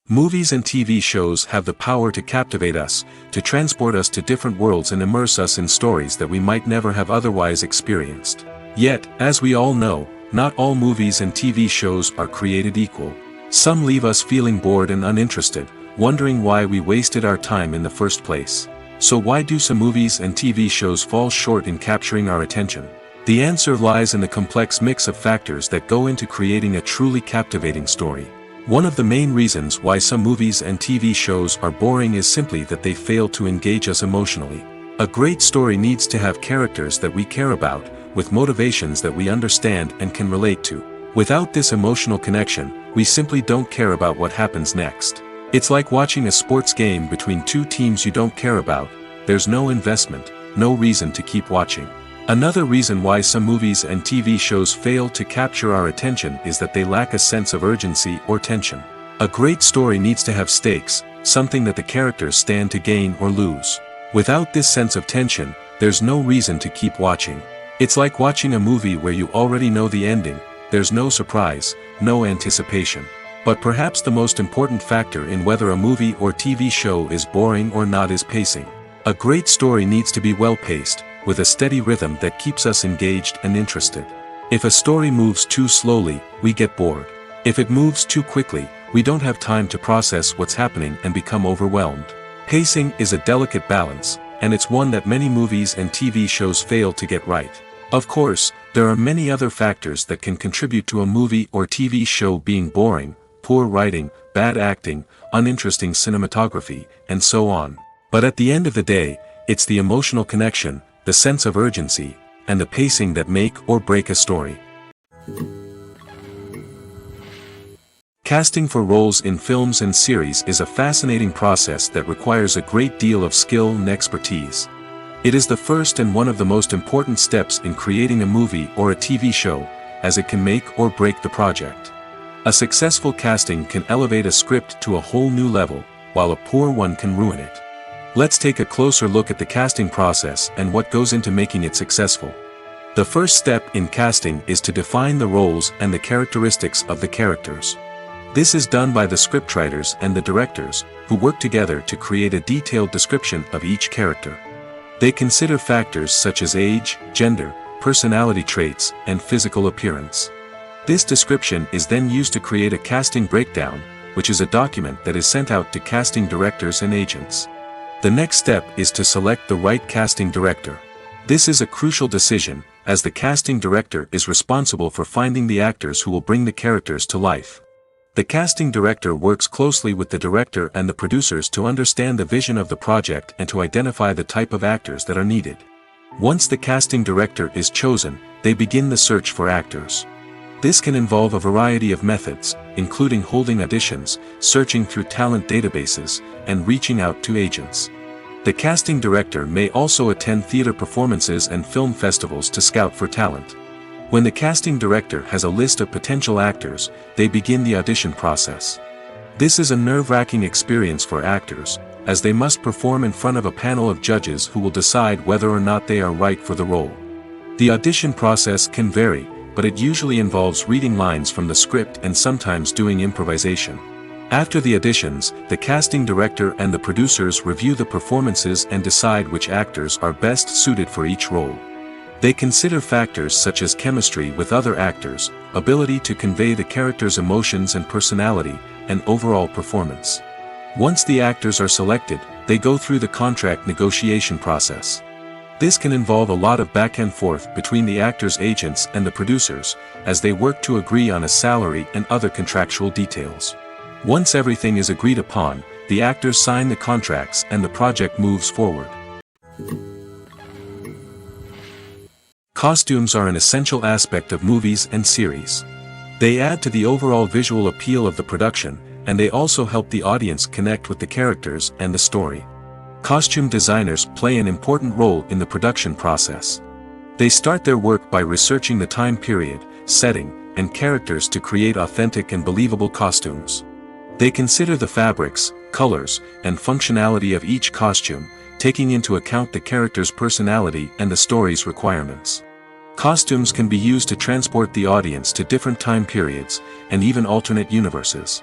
Movies and TV shows have the power to captivate us, to transport us to different worlds and immerse us in stories that we might never have otherwise experienced. Yet, as we all know, not all movies and TV shows are created equal. Some leave us feeling bored and uninterested, wondering why we wasted our time in the first place. So why do some movies and TV shows fall short in capturing our attention? The answer lies in the complex mix of factors that go into creating a truly captivating story. One of the main reasons why some movies and TV shows are boring is simply that they fail to engage us emotionally. A great story needs to have characters that we care about, with motivations that we understand and can relate to. Without this emotional connection, we simply don't care about what happens next. It's like watching a sports game between two teams you don't care about. There's no investment, no reason to keep watching. Another reason why some movies and TV shows fail to capture our attention is that they lack a sense of urgency or tension. A great story needs to have stakes, something that the characters stand to gain or lose. Without this sense of tension, there's no reason to keep watching. It's like watching a movie where you already know the ending. There's no surprise, no anticipation. But perhaps the most important factor in whether a movie or TV show is boring or not is pacing. A great story needs to be well-paced, with a steady rhythm that keeps us engaged and interested. If a story moves too slowly, we get bored. If it moves too quickly, we don't have time to process what's happening and become overwhelmed. Pacing is a delicate balance, and it's one that many movies and TV shows fail to get right. Of course, there are many other factors that can contribute to a movie or TV show being boring: poor writing, bad acting, uninteresting cinematography, and so on. But at the end of the day, it's the emotional connection, the sense of urgency, and the pacing that make or break a story. Casting for roles in films and series is a fascinating process that requires a great deal of skill and expertise. It is the first and one of the most important steps in creating a movie or a TV show, as it can make or break the project. A successful casting can elevate a script to a whole new level, while a poor one can ruin it. Let's take a closer look at the casting process and what goes into making it successful. The first step in casting is to define the roles and the characteristics of the characters. This is done by the scriptwriters and the directors, who work together to create a detailed description of each character. They consider factors such as age, gender, personality traits, and physical appearance. This description is then used to create a casting breakdown, which is a document that is sent out to casting directors and agents. The next step is to select the right casting director. This is a crucial decision, as the casting director is responsible for finding the actors who will bring the characters to life. The casting director works closely with the director and the producers to understand the vision of the project and to identify the type of actors that are needed. Once the casting director is chosen, they begin the search for actors. This can involve a variety of methods, including holding auditions, searching through talent databases, and reaching out to agents. The casting director may also attend theater performances and film festivals to scout for talent. When the casting director has a list of potential actors, they begin the audition process. This is a nerve-wracking experience for actors, as they must perform in front of a panel of judges who will decide whether or not they are right for the role. The audition process can vary, but it usually involves reading lines from the script and sometimes doing improvisation. After the auditions, the casting director and the producers review the performances and decide which actors are best suited for each role. They consider factors such as chemistry with other actors, ability to convey the character's emotions and personality, and overall performance. Once the actors are selected, they go through the contract negotiation process. This can involve a lot of back and forth between the actors' agents and the producers, as they work to agree on a salary and other contractual details. Once everything is agreed upon, the actors sign the contracts and the project moves forward. Costumes are an essential aspect of movies and series. They add to the overall visual appeal of the production, and they also help the audience connect with the characters and the story. Costume designers play an important role in the production process. They start their work by researching the time period, setting, and characters to create authentic and believable costumes. They consider the fabrics, colors, and functionality of each costume, taking into account the character's personality and the story's requirements. Costumes can be used to transport the audience to different time periods, and even alternate universes.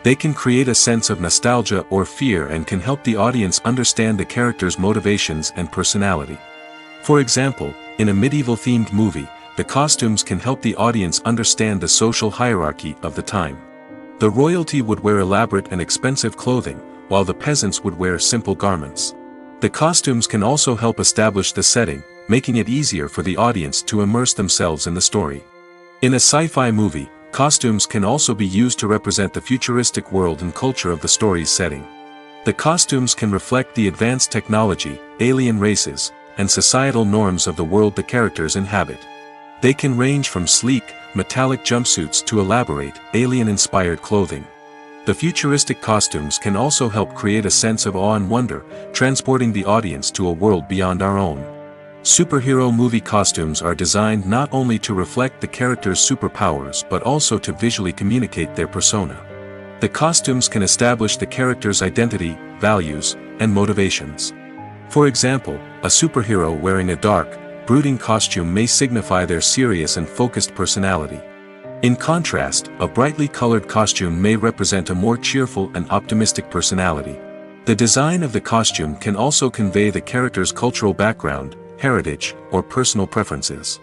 They can create a sense of nostalgia or fear and can help the audience understand the character's motivations and personality. For example, in a medieval-themed movie, the costumes can help the audience understand the social hierarchy of the time. The royalty would wear elaborate and expensive clothing, while the peasants would wear simple garments. The costumes can also help establish the setting, making it easier for the audience to immerse themselves in the story. In a sci-fi movie, costumes can also be used to represent the futuristic world and culture of the story's setting. The costumes can reflect the advanced technology, alien races, and societal norms of the world the characters inhabit. They can range from sleek, metallic jumpsuits to elaborate, alien-inspired clothing. The futuristic costumes can also help create a sense of awe and wonder, transporting the audience to a world beyond our own. Superhero movie costumes are designed not only to reflect the character's superpowers but also to visually communicate their persona. The costumes can establish the character's identity, values, and motivations. For example, a superhero wearing a dark, brooding costume may signify their serious and focused personality. In contrast, a brightly colored costume may represent a more cheerful and optimistic personality. The design of the costume can also convey the character's cultural background, heritage, or personal preferences.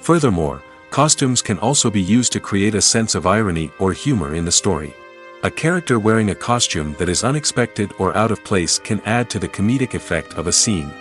Furthermore, Costumes can also be used to create a sense of irony or humor in the story. A character wearing a costume that is unexpected or out of place can add to the comedic effect of a scene.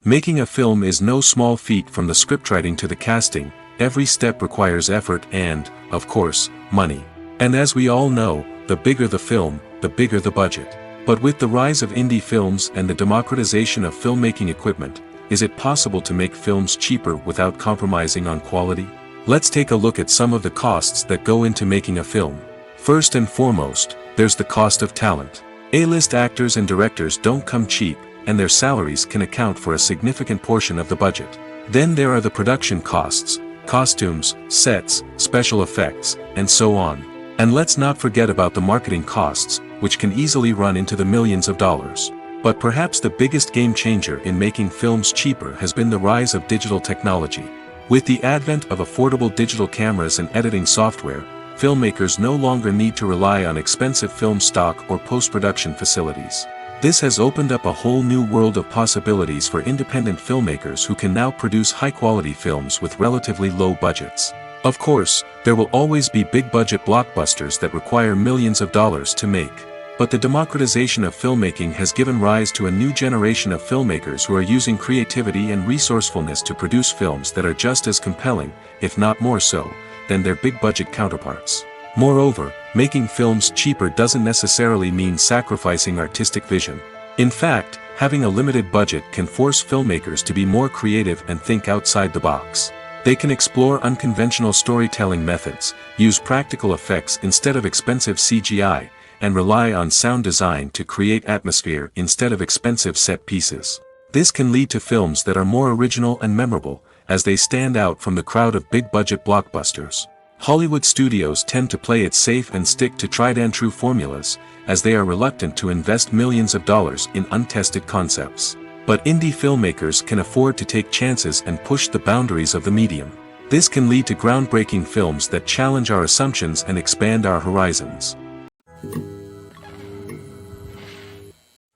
Making a film is no small feat. From the scriptwriting to the casting, every step requires effort and, of course, money. And as we all know, the bigger the film, the bigger the budget. But with the rise of indie films and the democratization of filmmaking equipment, is it possible to make films cheaper without compromising on quality? Let's take a look at some of the costs that go into making a film. First and foremost, there's the cost of talent. A-list actors and directors don't come cheap, and their salaries can account for a significant portion of the budget. Then there are the production costs, costumes, sets, special effects, and so on. And let's not forget about the marketing costs, which can easily run into the millions of dollars. But perhaps the biggest game changer in making films cheaper has been the rise of digital technology. With the advent of affordable digital cameras and editing software, filmmakers no longer need to rely on expensive film stock or post-production facilities. This has opened up a whole new world of possibilities for independent filmmakers who can now produce high-quality films with relatively low budgets. Of course, there will always be big-budget blockbusters that require millions of dollars to make. But the democratization of filmmaking has given rise to a new generation of filmmakers who are using creativity and resourcefulness to produce films that are just as compelling, if not more so, than their big-budget counterparts. Moreover, making films cheaper doesn't necessarily mean sacrificing artistic vision. In fact, having a limited budget can force filmmakers to be more creative and think outside the box. They can explore unconventional storytelling methods, use practical effects instead of expensive CGI, and rely on sound design to create atmosphere instead of expensive set pieces. This can lead to films that are more original and memorable, as they stand out from the crowd of big-budget blockbusters. Hollywood studios tend to play it safe and stick to tried-and-true formulas, as they are reluctant to invest millions of dollars in untested concepts. But indie filmmakers can afford to take chances and push the boundaries of the medium. This can lead to groundbreaking films that challenge our assumptions and expand our horizons.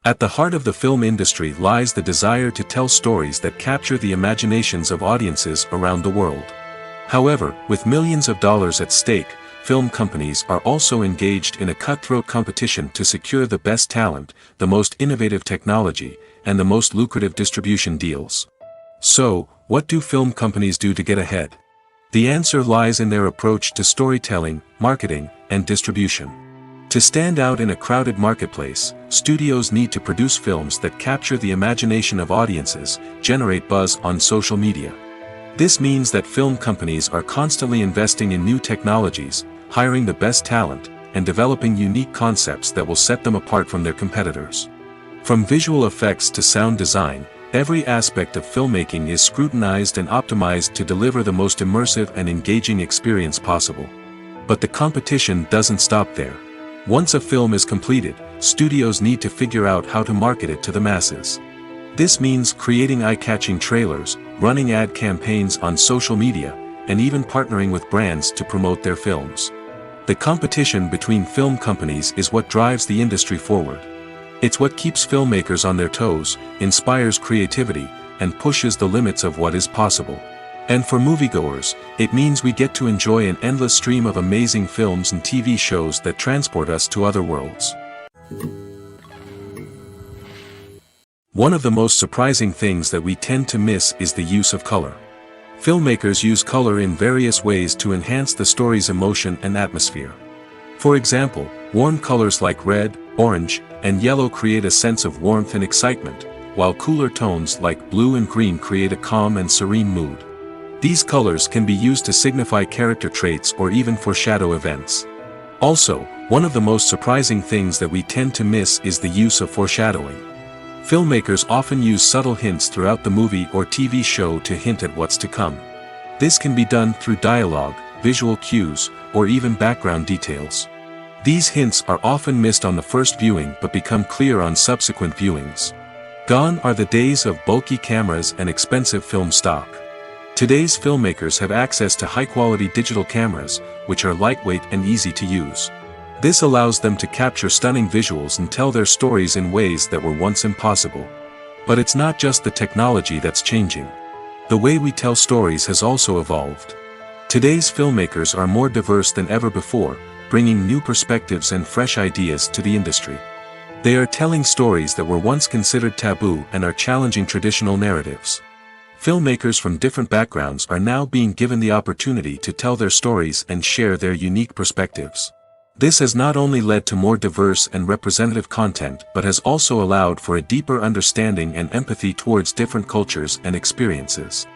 At the heart of the film industry lies the desire to tell stories that capture the imaginations of audiences around the world. However, with millions of dollars at stake, film companies are also engaged in a cutthroat competition to secure the best talent, the most innovative technology, and the most lucrative distribution deals. So, what do film companies do to get ahead? The answer lies in their approach to storytelling, marketing, and distribution. To stand out in a crowded marketplace, studios need to produce films that capture the imagination of audiences, generate buzz on social media. This means that film companies are constantly investing in new technologies, hiring the best talent, and developing unique concepts that will set them apart from their competitors. From visual effects to sound design, every aspect of filmmaking is scrutinized and optimized to deliver the most immersive and engaging experience possible. But the competition doesn't stop there. Once a film is completed, studios need to figure out how to market it to the masses. This means creating eye-catching trailers, running ad campaigns on social media, and even partnering with brands to promote their films. The competition between film companies is what drives the industry forward. It's what keeps filmmakers on their toes, inspires creativity, and pushes the limits of what is possible. And for moviegoers, it means we get to enjoy an endless stream of amazing films and TV shows that transport us to other worlds. One of the most surprising things that we tend to miss is the use of color. Filmmakers use color in various ways to enhance the story's emotion and atmosphere. For example, warm colors like red, orange, and yellow create a sense of warmth and excitement, while cooler tones like blue and green create a calm and serene mood. These colors can be used to signify character traits or even foreshadow events. Also, one of the most surprising things that we tend to miss is the use of foreshadowing. Filmmakers often use subtle hints throughout the movie or TV show to hint at what's to come. This can be done through dialogue, visual cues, or even background details. These hints are often missed on the first viewing but become clear on subsequent viewings. Gone are the days of bulky cameras and expensive film stock. Today's filmmakers have access to high-quality digital cameras, which are lightweight and easy to use. This allows them to capture stunning visuals and tell their stories in ways that were once impossible. But it's not just the technology that's changing. The way we tell stories has also evolved. Today's filmmakers are more diverse than ever before, bringing new perspectives and fresh ideas to the industry. They are telling stories that were once considered taboo and are challenging traditional narratives. Filmmakers from different backgrounds are now being given the opportunity to tell their stories and share their unique perspectives. This has not only led to more diverse and representative content but has also allowed for a deeper understanding and empathy towards different cultures and experiences.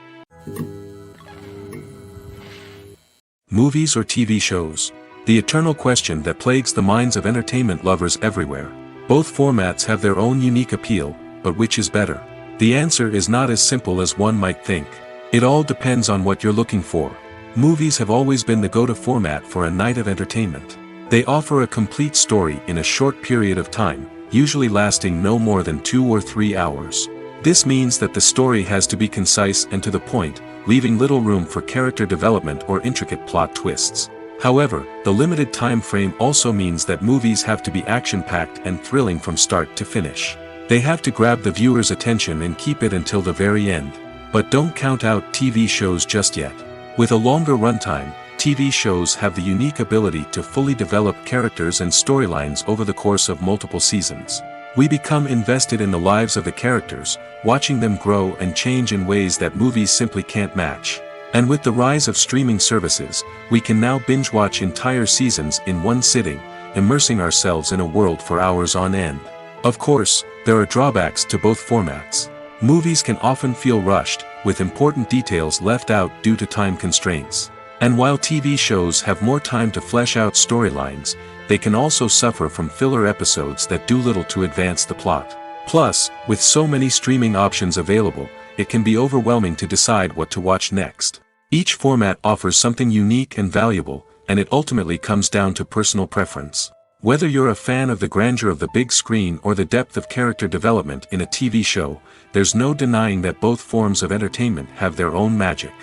Movies or TV shows? The eternal question that plagues the minds of entertainment lovers everywhere. Both formats have their own unique appeal, but which is better? The answer is not as simple as one might think. It all depends on what you're looking for. Movies have always been the go-to format for a night of entertainment. They offer a complete story in a short period of time, usually lasting no more than 2 or 3 hours. This means that the story has to be concise and to the point, leaving little room for character development or intricate plot twists. However, the limited time frame also means that movies have to be action-packed and thrilling from start to finish. They have to grab the viewer's attention and keep it until the very end. But don't count out TV shows just yet. With a longer runtime, TV shows have the unique ability to fully develop characters and storylines over the course of multiple seasons. We become invested in the lives of the characters, watching them grow and change in ways that movies simply can't match. And with the rise of streaming services, we can now binge-watch entire seasons in one sitting, immersing ourselves in a world for hours on end. Of course, there are drawbacks to both formats. Movies can often feel rushed, with important details left out due to time constraints. And while TV shows have more time to flesh out storylines, they can also suffer from filler episodes that do little to advance the plot. Plus, with so many streaming options available, it can be overwhelming to decide what to watch next. Each format offers something unique and valuable, and it ultimately comes down to personal preference. Whether you're a fan of the grandeur of the big screen or the depth of character development in a TV show, there's no denying that both forms of entertainment have their own magic.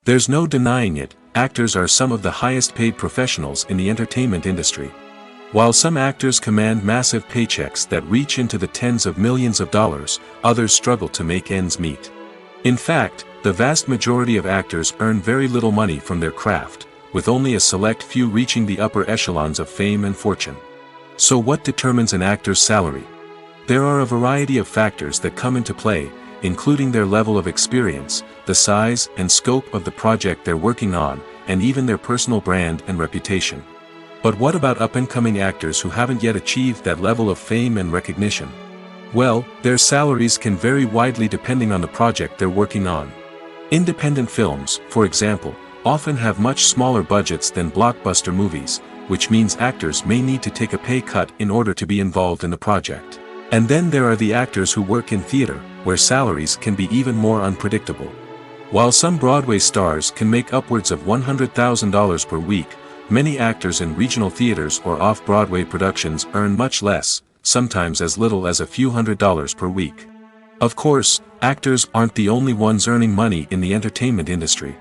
There's no denying it, actors are some of the highest paid professionals in the entertainment industry. While some actors command massive paychecks that reach into the tens of millions of dollars, others struggle to make ends meet. In fact, the vast majority of actors earn very little money from their craft, with only a select few reaching the upper echelons of fame and fortune. So what determines an actor's salary? There are a variety of factors that come into play, including their level of experience, the size and scope of the project they're working on, and even their personal brand and reputation. But what about up-and-coming actors who haven't yet achieved that level of fame and recognition? Well, their salaries can vary widely depending on the project they're working on. Independent films, for example, often have much smaller budgets than blockbuster movies, which means actors may need to take a pay cut in order to be involved in the project. And then there are the actors who work in theater, where salaries can be even more unpredictable. While some Broadway stars can make upwards of $100,000 per week, many actors in regional theaters or off-Broadway productions earn much less, sometimes as little as a few $100s per week. Of course, actors aren't the only ones earning money in the entertainment industry.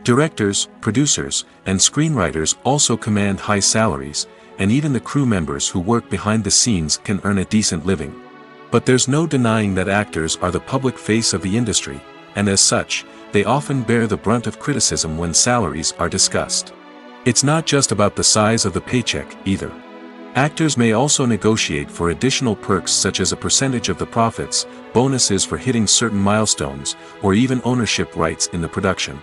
Directors, producers, and screenwriters also command high salaries, and even the crew members who work behind the scenes can earn a decent living. But there's no denying that actors are the public face of the industry, and as such, they often bear the brunt of criticism when salaries are discussed. It's not just about the size of the paycheck, either. Actors may also negotiate for additional perks such as a percentage of the profits, bonuses for hitting certain milestones, or even ownership rights in the production.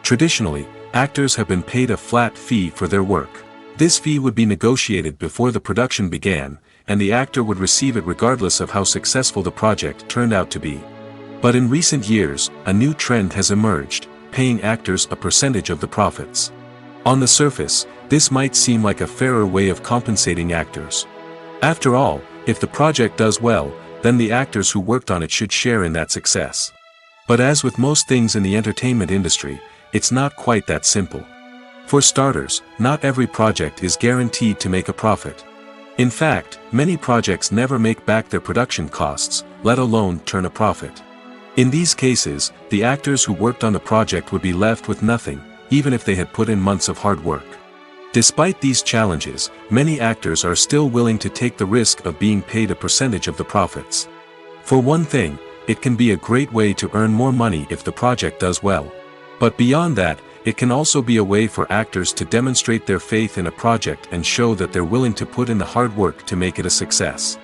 Traditionally, actors have been paid a flat fee for their work. This fee would be negotiated before the production began, and the actor would receive it regardless of how successful the project turned out to be. But in recent years, a new trend has emerged, paying actors a percentage of the profits. On the surface, this might seem like a fairer way of compensating actors. After all, if the project does well, then the actors who worked on it should share in that success. But as with most things in the entertainment industry, it's not quite that simple. For starters, not every project is guaranteed to make a profit. In fact, many projects never make back their production costs, let alone turn a profit. In these cases, the actors who worked on the project would be left with nothing, even if they had put in months of hard work. Despite these challenges, many actors are still willing to take the risk of being paid a percentage of the profits. For one thing, it can be a great way to earn more money if the project does well. But beyond that, it can also be a way for actors to demonstrate their faith in a project and show that they're willing to put in the hard work to make it a success.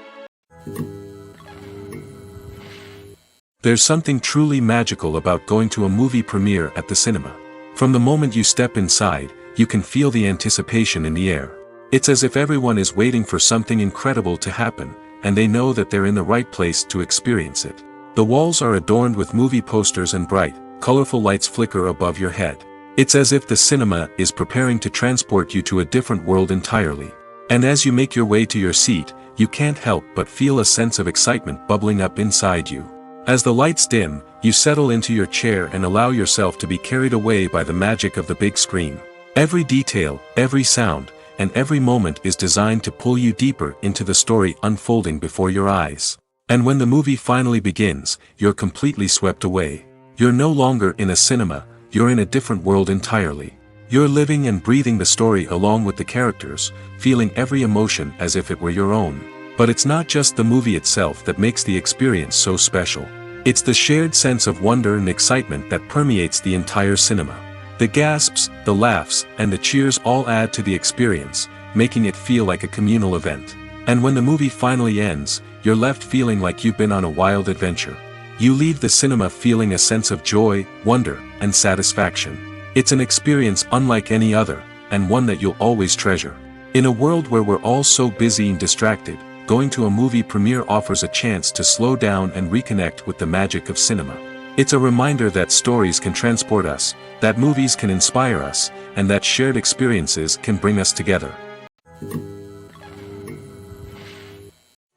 There's something truly magical about going to a movie premiere at the cinema. From the moment you step inside, you can feel the anticipation in the air. It's as if everyone is waiting for something incredible to happen, and they know that they're in the right place to experience it. The walls are adorned with movie posters and bright, colorful lights flicker above your head. It's as if the cinema is preparing to transport you to a different world entirely. And as you make your way to your seat, you can't help but feel a sense of excitement bubbling up inside you. As the lights dim, you settle into your chair and allow yourself to be carried away by the magic of the big screen. Every detail, every sound, and every moment is designed to pull you deeper into the story unfolding before your eyes. And when the movie finally begins, you're completely swept away. You're no longer in a cinema, you're in a different world entirely. You're living and breathing the story along with the characters, feeling every emotion as if it were your own. But it's not just the movie itself that makes the experience so special. It's the shared sense of wonder and excitement that permeates the entire cinema. The gasps, the laughs, and the cheers all add to the experience, making it feel like a communal event. And when the movie finally ends, you're left feeling like you've been on a wild adventure. You leave the cinema feeling a sense of joy, wonder, and satisfaction. It's an experience unlike any other, and one that you'll always treasure. In a world where we're all so busy and distracted, going to a movie premiere offers a chance to slow down and reconnect with the magic of cinema. It's a reminder that stories can transport us, that movies can inspire us, and that shared experiences can bring us together.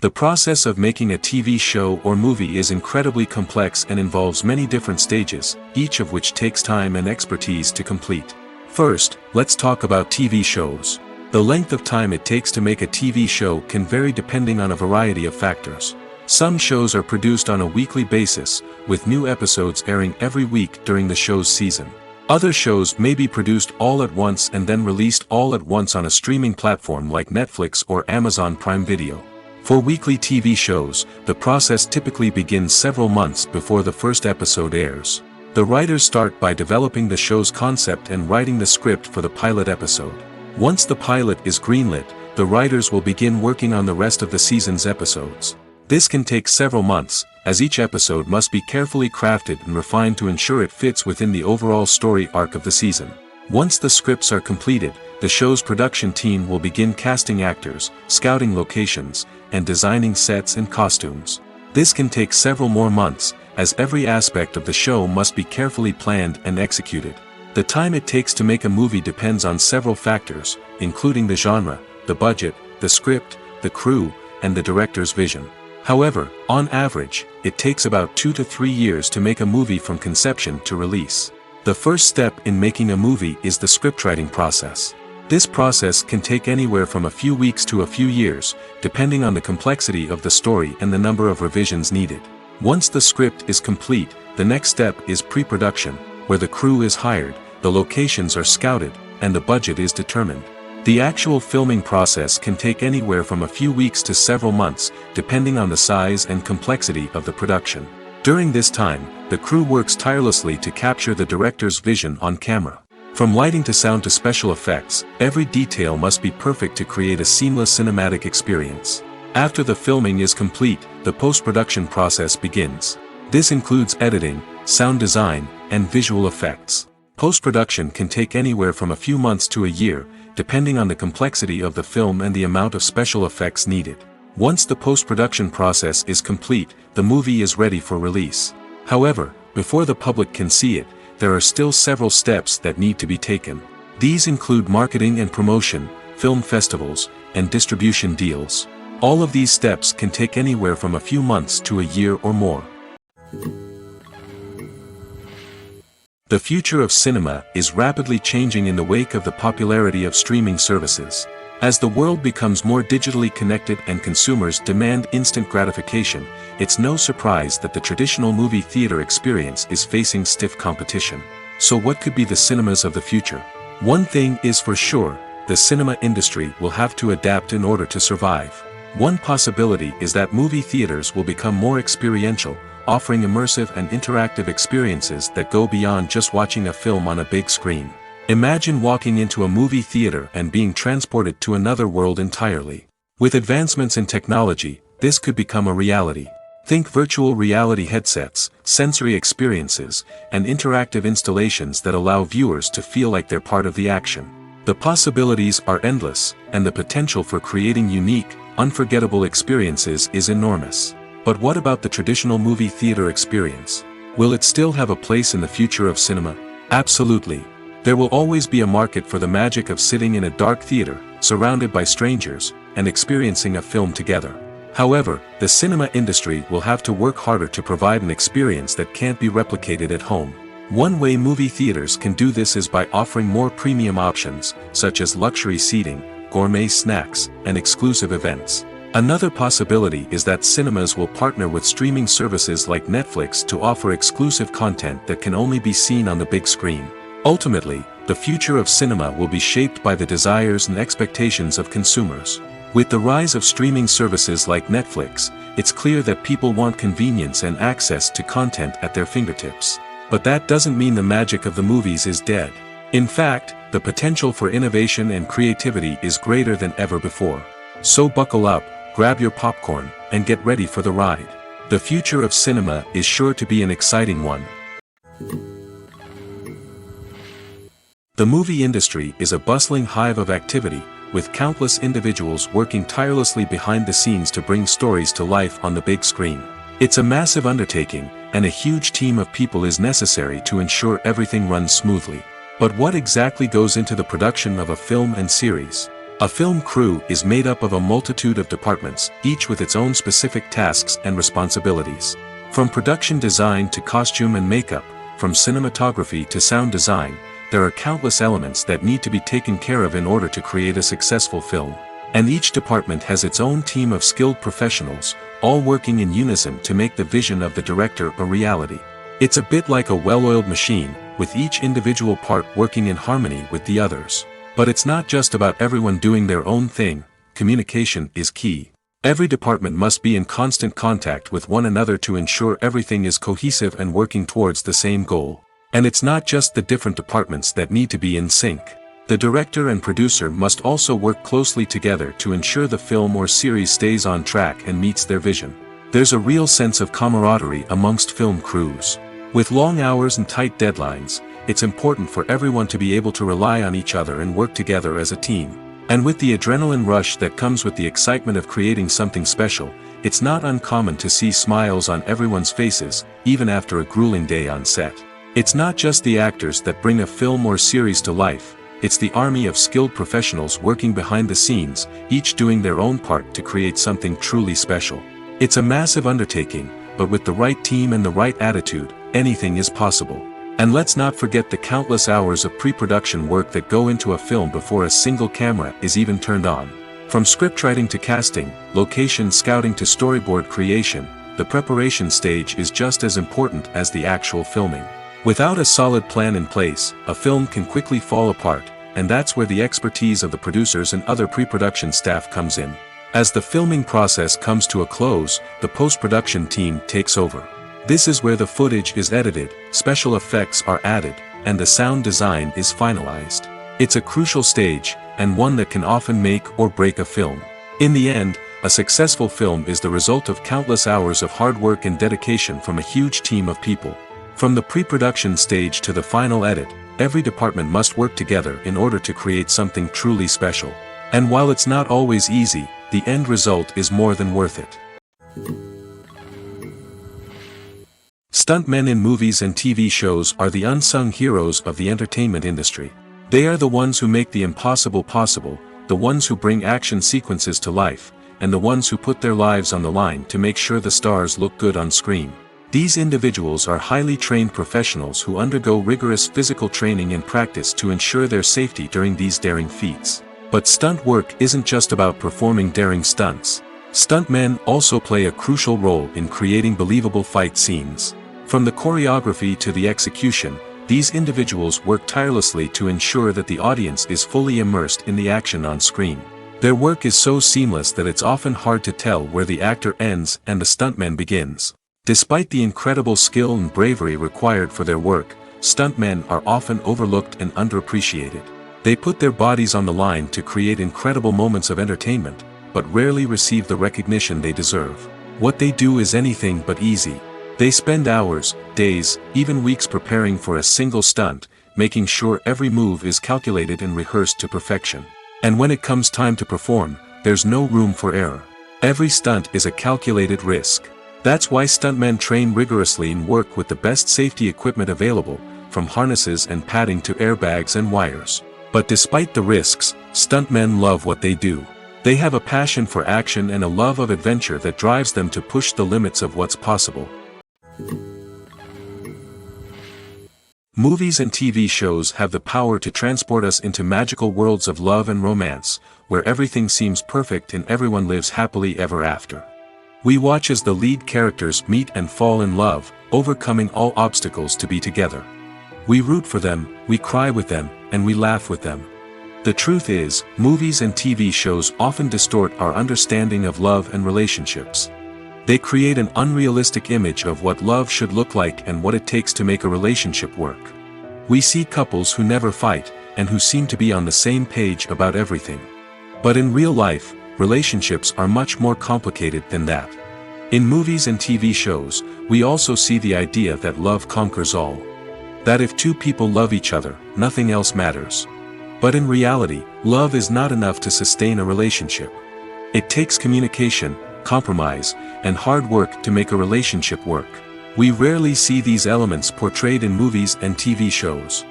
The process of making a TV show or movie is incredibly complex and involves many different stages, each of which takes time and expertise to complete. First, let's talk about TV shows. The length of time it takes to make a TV show can vary depending on a variety of factors. Some shows are produced on a weekly basis, with new episodes airing every week during the show's season. Other shows may be produced all at once and then released all at once on a streaming platform like Netflix or Amazon Prime Video. For weekly TV shows, the process typically begins several months before the first episode airs. The writers start by developing the show's concept and writing the script for the pilot episode. Once the pilot is greenlit, the writers will begin working on the rest of the season's episodes. This can take several months, as each episode must be carefully crafted and refined to ensure it fits within the overall story arc of the season. Once the scripts are completed, the show's production team will begin casting actors, scouting locations, and designing sets and costumes. This can take several more months, as every aspect of the show must be carefully planned and executed. The time it takes to make a movie depends on several factors, including the genre, the budget, the script, the crew, and the director's vision. However, on average, it takes about 2 to 3 years to make a movie from conception to release. The first step in making a movie is the scriptwriting process. This process can take anywhere from a few weeks to a few years, depending on the complexity of the story and the number of revisions needed. Once the script is complete, the next step is pre-production, where the crew is hired, the locations are scouted, and the budget is determined. The actual filming process can take anywhere from a few weeks to several months, depending on the size and complexity of the production. During this time, the crew works tirelessly to capture the director's vision on camera. From lighting to sound to special effects, every detail must be perfect to create a seamless cinematic experience. After the filming is complete, the post-production process begins. This includes editing, sound design, and visual effects. Post-production can take anywhere from a few months to a year, depending on the complexity of the film and the amount of special effects needed. Once the post-production process is complete, the movie is ready for release. However, before the public can see it, there are still several steps that need to be taken. These include marketing and promotion, film festivals, and distribution deals. All of these steps can take anywhere from a few months to a year or more. The future of cinema is rapidly changing in the wake of the popularity of streaming services. As the world becomes more digitally connected and consumers demand instant gratification, it's no surprise that the traditional movie theater experience is facing stiff competition. So what could be the cinemas of the future? One thing is for sure, the cinema industry will have to adapt in order to survive. One possibility is that movie theaters will become more experiential, offering immersive and interactive experiences that go beyond just watching a film on a big screen. Imagine walking into a movie theater and being transported to another world entirely. With advancements in technology, this could become a reality. Think virtual reality headsets, sensory experiences, and interactive installations that allow viewers to feel like they're part of the action. The possibilities are endless, and the potential for creating unique, unforgettable experiences is enormous. But what about the traditional movie theater experience? Will it still have a place in the future of cinema? Absolutely. There will always be a market for the magic of sitting in a dark theater, surrounded by strangers, and experiencing a film together. However, the cinema industry will have to work harder to provide an experience that can't be replicated at home. One way movie theaters can do this is by offering more premium options, such as luxury seating, gourmet snacks, and exclusive events. Another possibility is that cinemas will partner with streaming services like Netflix to offer exclusive content that can only be seen on the big screen. Ultimately, the future of cinema will be shaped by the desires and expectations of consumers. With the rise of streaming services like Netflix, it's clear that people want convenience and access to content at their fingertips. But that doesn't mean the magic of the movies is dead. In fact, the potential for innovation and creativity is greater than ever before. So buckle up, grab your popcorn, and get ready for the ride. The future of cinema is sure to be an exciting one. The movie industry is a bustling hive of activity, with countless individuals working tirelessly behind the scenes to bring stories to life on the big screen. It's a massive undertaking, and a huge team of people is necessary to ensure everything runs smoothly. But what exactly goes into the production of a film and series? A film crew is made up of a multitude of departments, each with its own specific tasks and responsibilities. From production design to costume and makeup, from cinematography to sound design, there are countless elements that need to be taken care of in order to create a successful film. And each department has its own team of skilled professionals, all working in unison to make the vision of the director a reality. It's a bit like a well-oiled machine, with each individual part working in harmony with the others. But it's not just about everyone doing their own thing. Communication is key. Every department must be in constant contact with one another to ensure everything is cohesive and working towards the same goal. And it's not just the different departments that need to be in sync. The director and producer must also work closely together to ensure the film or series stays on track and meets their vision. There's a real sense of camaraderie amongst film crews. With long hours and tight deadlines, it's important for everyone to be able to rely on each other and work together as a team. And with the adrenaline rush that comes with the excitement of creating something special, it's not uncommon to see smiles on everyone's faces, even after a grueling day on set. It's not just the actors that bring a film or series to life, it's the army of skilled professionals working behind the scenes, each doing their own part to create something truly special. It's a massive undertaking, but with the right team and the right attitude, anything is possible. And let's not forget the countless hours of pre-production work that go into a film before a single camera is even turned on. From scriptwriting to casting, location scouting to storyboard creation, the preparation stage is just as important as the actual filming. Without a solid plan in place, a film can quickly fall apart, and that's where the expertise of the producers and other pre-production staff comes in. As the filming process comes to a close, the post-production team takes over. This is where the footage is edited, special effects are added, and the sound design is finalized. It's a crucial stage, and one that can often make or break a film. In the end, a successful film is the result of countless hours of hard work and dedication from a huge team of people. From the pre-production stage to the final edit, every department must work together in order to create something truly special. And while it's not always easy, the end result is more than worth it. Stuntmen in movies and TV shows are the unsung heroes of the entertainment industry. They are the ones who make the impossible possible, the ones who bring action sequences to life, and the ones who put their lives on the line to make sure the stars look good on screen. These individuals are highly trained professionals who undergo rigorous physical training and practice to ensure their safety during these daring feats. But stunt work isn't just about performing daring stunts. Stuntmen also play a crucial role in creating believable fight scenes. From the choreography to the execution, these individuals work tirelessly to ensure that the audience is fully immersed in the action on screen. Their work is so seamless that it's often hard to tell where the actor ends and the stuntman begins. Despite the incredible skill and bravery required for their work, stuntmen are often overlooked and underappreciated. They put their bodies on the line to create incredible moments of entertainment, but rarely receive the recognition they deserve. What they do is anything but easy. They spend hours, days, even weeks preparing for a single stunt, making sure every move is calculated and rehearsed to perfection. And when it comes time to perform, there's no room for error. Every stunt is a calculated risk. That's why stuntmen train rigorously and work with the best safety equipment available, from harnesses and padding to airbags and wires. But despite the risks, stuntmen love what they do. They have a passion for action and a love of adventure that drives them to push the limits of what's possible. Movies and TV shows have the power to transport us into magical worlds of love and romance, where everything seems perfect and everyone lives happily ever after. We watch as the lead characters meet and fall in love, overcoming all obstacles to be together. We root for them, we cry with them, and we laugh with them. The truth is, movies and TV shows often distort our understanding of love and relationships. They create an unrealistic image of what love should look like and what it takes to make a relationship work. We see couples who never fight, and who seem to be on the same page about everything. But in real life, relationships are much more complicated than that. In movies and TV shows, we also see the idea that love conquers all. That if two people love each other, nothing else matters. But in reality, love is not enough to sustain a relationship. It takes communication, compromise, and hard work to make a relationship work. We rarely see these elements portrayed in movies and TV shows.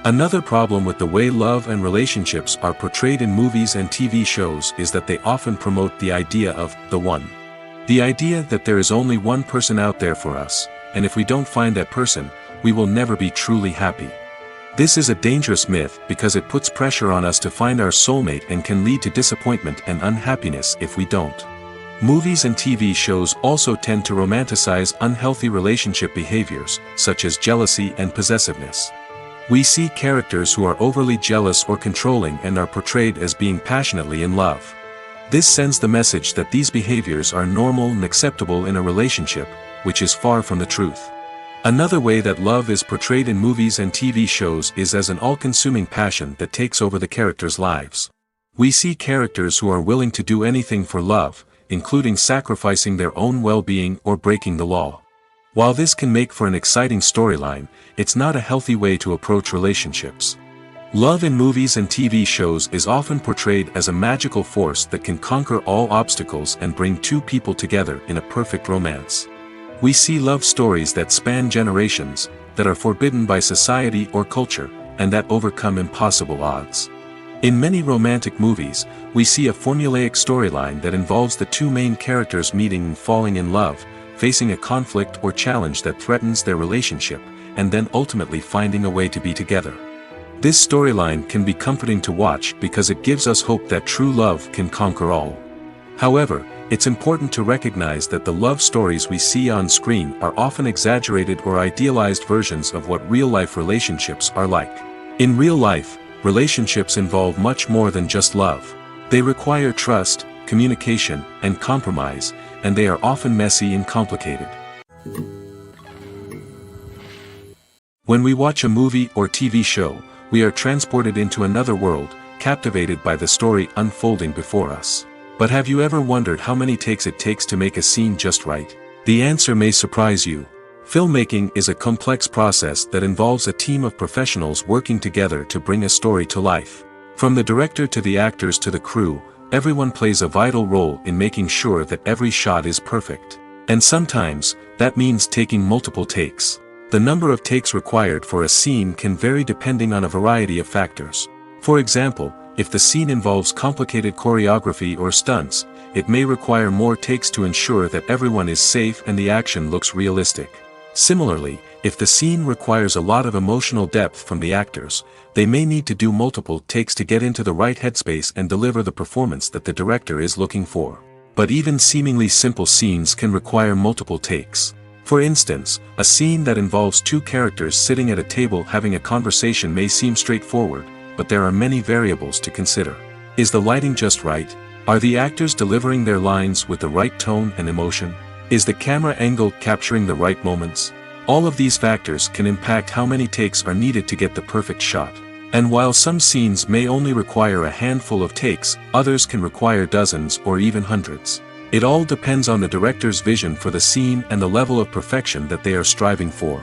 Another problem with the way love and relationships are portrayed in movies and TV shows is that they often promote the idea of the one. The idea that there is only one person out there for us, and if we don't find that person, we will never be truly happy. This is a dangerous myth because it puts pressure on us to find our soulmate and can lead to disappointment and unhappiness if we don't. Movies and TV shows also tend to romanticize unhealthy relationship behaviors, such as jealousy and possessiveness. We see characters who are overly jealous or controlling and are portrayed as being passionately in love. This sends the message that these behaviors are normal and acceptable in a relationship, which is far from the truth. Another way that love is portrayed in movies and TV shows is as an all-consuming passion that takes over the characters' lives. We see characters who are willing to do anything for love, including sacrificing their own well-being or breaking the law. While this can make for an exciting storyline, it's not a healthy way to approach relationships. Love in movies and TV shows is often portrayed as a magical force that can conquer all obstacles and bring two people together in a perfect romance. We see love stories that span generations, that are forbidden by society or culture, and that overcome impossible odds. In many romantic movies, we see a formulaic storyline that involves the two main characters meeting and falling in love, facing a conflict or challenge that threatens their relationship, and then ultimately finding a way to be together. This storyline can be comforting to watch because it gives us hope that true love can conquer all. However, it's important to recognize that the love stories we see on screen are often exaggerated or idealized versions of what real-life relationships are like. In real life, relationships involve much more than just love. They require trust, communication, and compromise, and they are often messy and complicated. When we watch a movie or TV show, we are transported into another world, captivated by the story unfolding before us. But have you ever wondered how many takes it takes to make a scene just right? The answer may surprise you. Filmmaking is a complex process that involves a team of professionals working together to bring a story to life. From the director to the actors to the crew, everyone plays a vital role in making sure that every shot is perfect. And sometimes, that means taking multiple takes. The number of takes required for a scene can vary depending on a variety of factors. For example, if the scene involves complicated choreography or stunts, it may require more takes to ensure that everyone is safe and the action looks realistic. Similarly, if the scene requires a lot of emotional depth from the actors, they may need to do multiple takes to get into the right headspace and deliver the performance that the director is looking for. But even seemingly simple scenes can require multiple takes. For instance, a scene that involves two characters sitting at a table having a conversation may seem straightforward, but there are many variables to consider. Is the lighting just right? Are the actors delivering their lines with the right tone and emotion? Is the camera angle capturing the right moments? All of these factors can impact how many takes are needed to get the perfect shot. And while some scenes may only require a handful of takes, others can require dozens or even hundreds. It all depends on the director's vision for the scene and the level of perfection that they are striving for.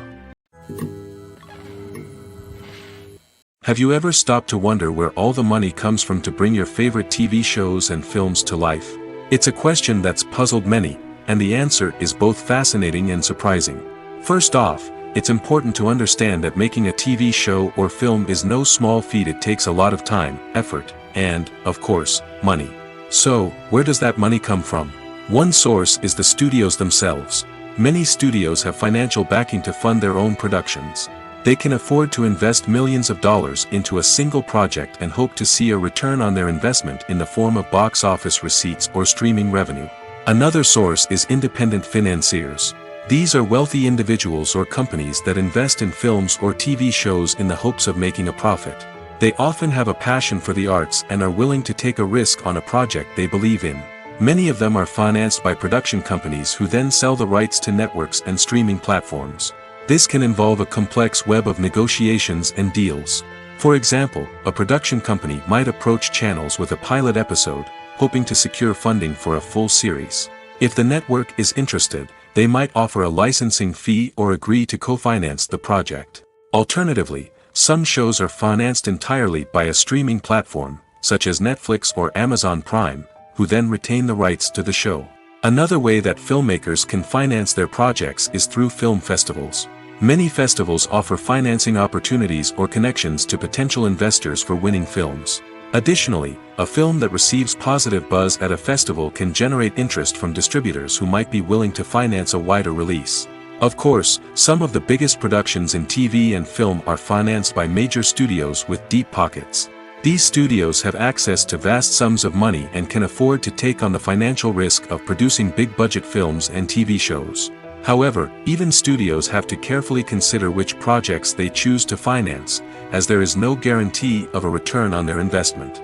Have you ever stopped to wonder where all the money comes from to bring your favorite TV shows and films to life? It's a question that's puzzled many, and the answer is both fascinating and surprising. First off, it's important to understand that making a TV show or film is no small feat. It takes a lot of time, effort, and, of course, money. So, where does that money come from? One source is the studios themselves. Many studios have financial backing to fund their own productions. They can afford to invest millions of dollars into a single project and hope to see a return on their investment in the form of box office receipts or streaming revenue. Another source is independent financiers. These are wealthy individuals or companies that invest in films or TV shows in the hopes of making a profit. They often have a passion for the arts and are willing to take a risk on a project they believe in. Many of them are financed by production companies who then sell the rights to networks and streaming platforms. This can involve a complex web of negotiations and deals. For example, a production company might approach channels with a pilot episode, hoping to secure funding for a full series. If the network is interested, they might offer a licensing fee or agree to co-finance the project. Alternatively, some shows are financed entirely by a streaming platform, such as Netflix or Amazon Prime, who then retain the rights to the show. Another way that filmmakers can finance their projects is through film festivals. Many festivals offer financing opportunities or connections to potential investors for winning films. Additionally, a film that receives positive buzz at a festival can generate interest from distributors who might be willing to finance a wider release. Of course, some of the biggest productions in TV and film are financed by major studios with deep pockets. These studios have access to vast sums of money and can afford to take on the financial risk of producing big-budget films and TV shows. However, even studios have to carefully consider which projects they choose to finance, as there is no guarantee of a return on their investment.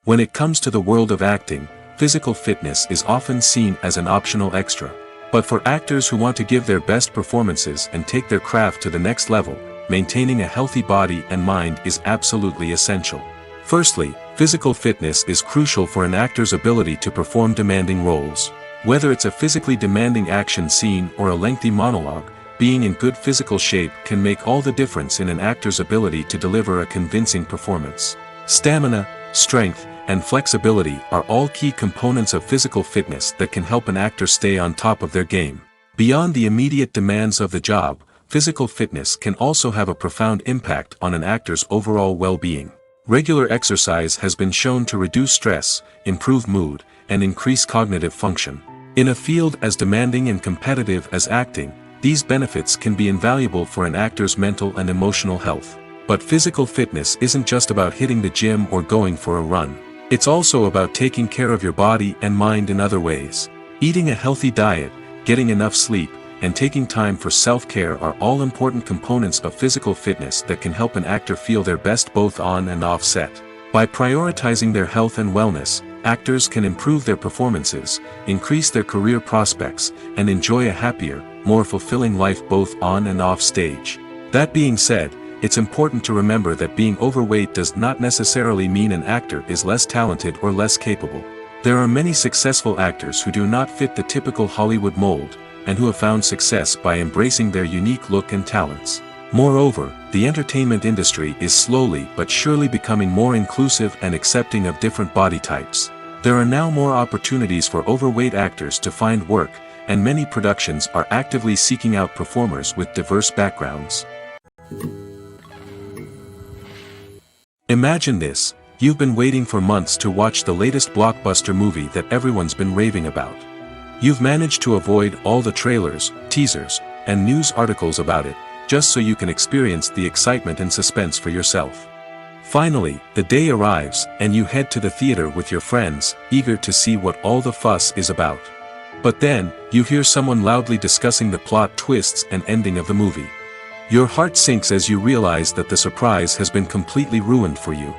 When it comes to the world of acting, physical fitness is often seen as an optional extra. But for actors who want to give their best performances and take their craft to the next level, maintaining a healthy body and mind is absolutely essential. Firstly, physical fitness is crucial for an actor's ability to perform demanding roles. Whether it's a physically demanding action scene or a lengthy monologue, being in good physical shape can make all the difference in an actor's ability to deliver a convincing performance. Stamina, strength, and flexibility are all key components of physical fitness that can help an actor stay on top of their game. Beyond the immediate demands of the job, physical fitness can also have a profound impact on an actor's overall well-being. Regular exercise has been shown to reduce stress, improve mood, and increase cognitive function. In a field as demanding and competitive as acting, these benefits can be invaluable for an actor's mental and emotional health. But physical fitness isn't just about hitting the gym or going for a run. It's also about taking care of your body and mind in other ways. Eating a healthy diet, getting enough sleep, and taking time for self-care are all important components of physical fitness that can help an actor feel their best both on and off set. By prioritizing their health and wellness, actors can improve their performances, increase their career prospects, and enjoy a happier, more fulfilling life both on and off stage. That being said, it's important to remember that being overweight does not necessarily mean an actor is less talented or less capable. There are many successful actors who do not fit the typical Hollywood mold, and who have found success by embracing their unique look and talents. Moreover, the entertainment industry is slowly but surely becoming more inclusive and accepting of different body types. There are now more opportunities for overweight actors to find work, and many productions are actively seeking out performers with diverse backgrounds. Imagine this: you've been waiting for months to watch the latest blockbuster movie that everyone's been raving about. You've managed to avoid all the trailers, teasers, and news articles about it, just so you can experience the excitement and suspense for yourself. Finally, the day arrives, and you head to the theater with your friends, eager to see what all the fuss is about. But then, you hear someone loudly discussing the plot twists and ending of the movie. Your heart sinks as you realize that the surprise has been completely ruined for you.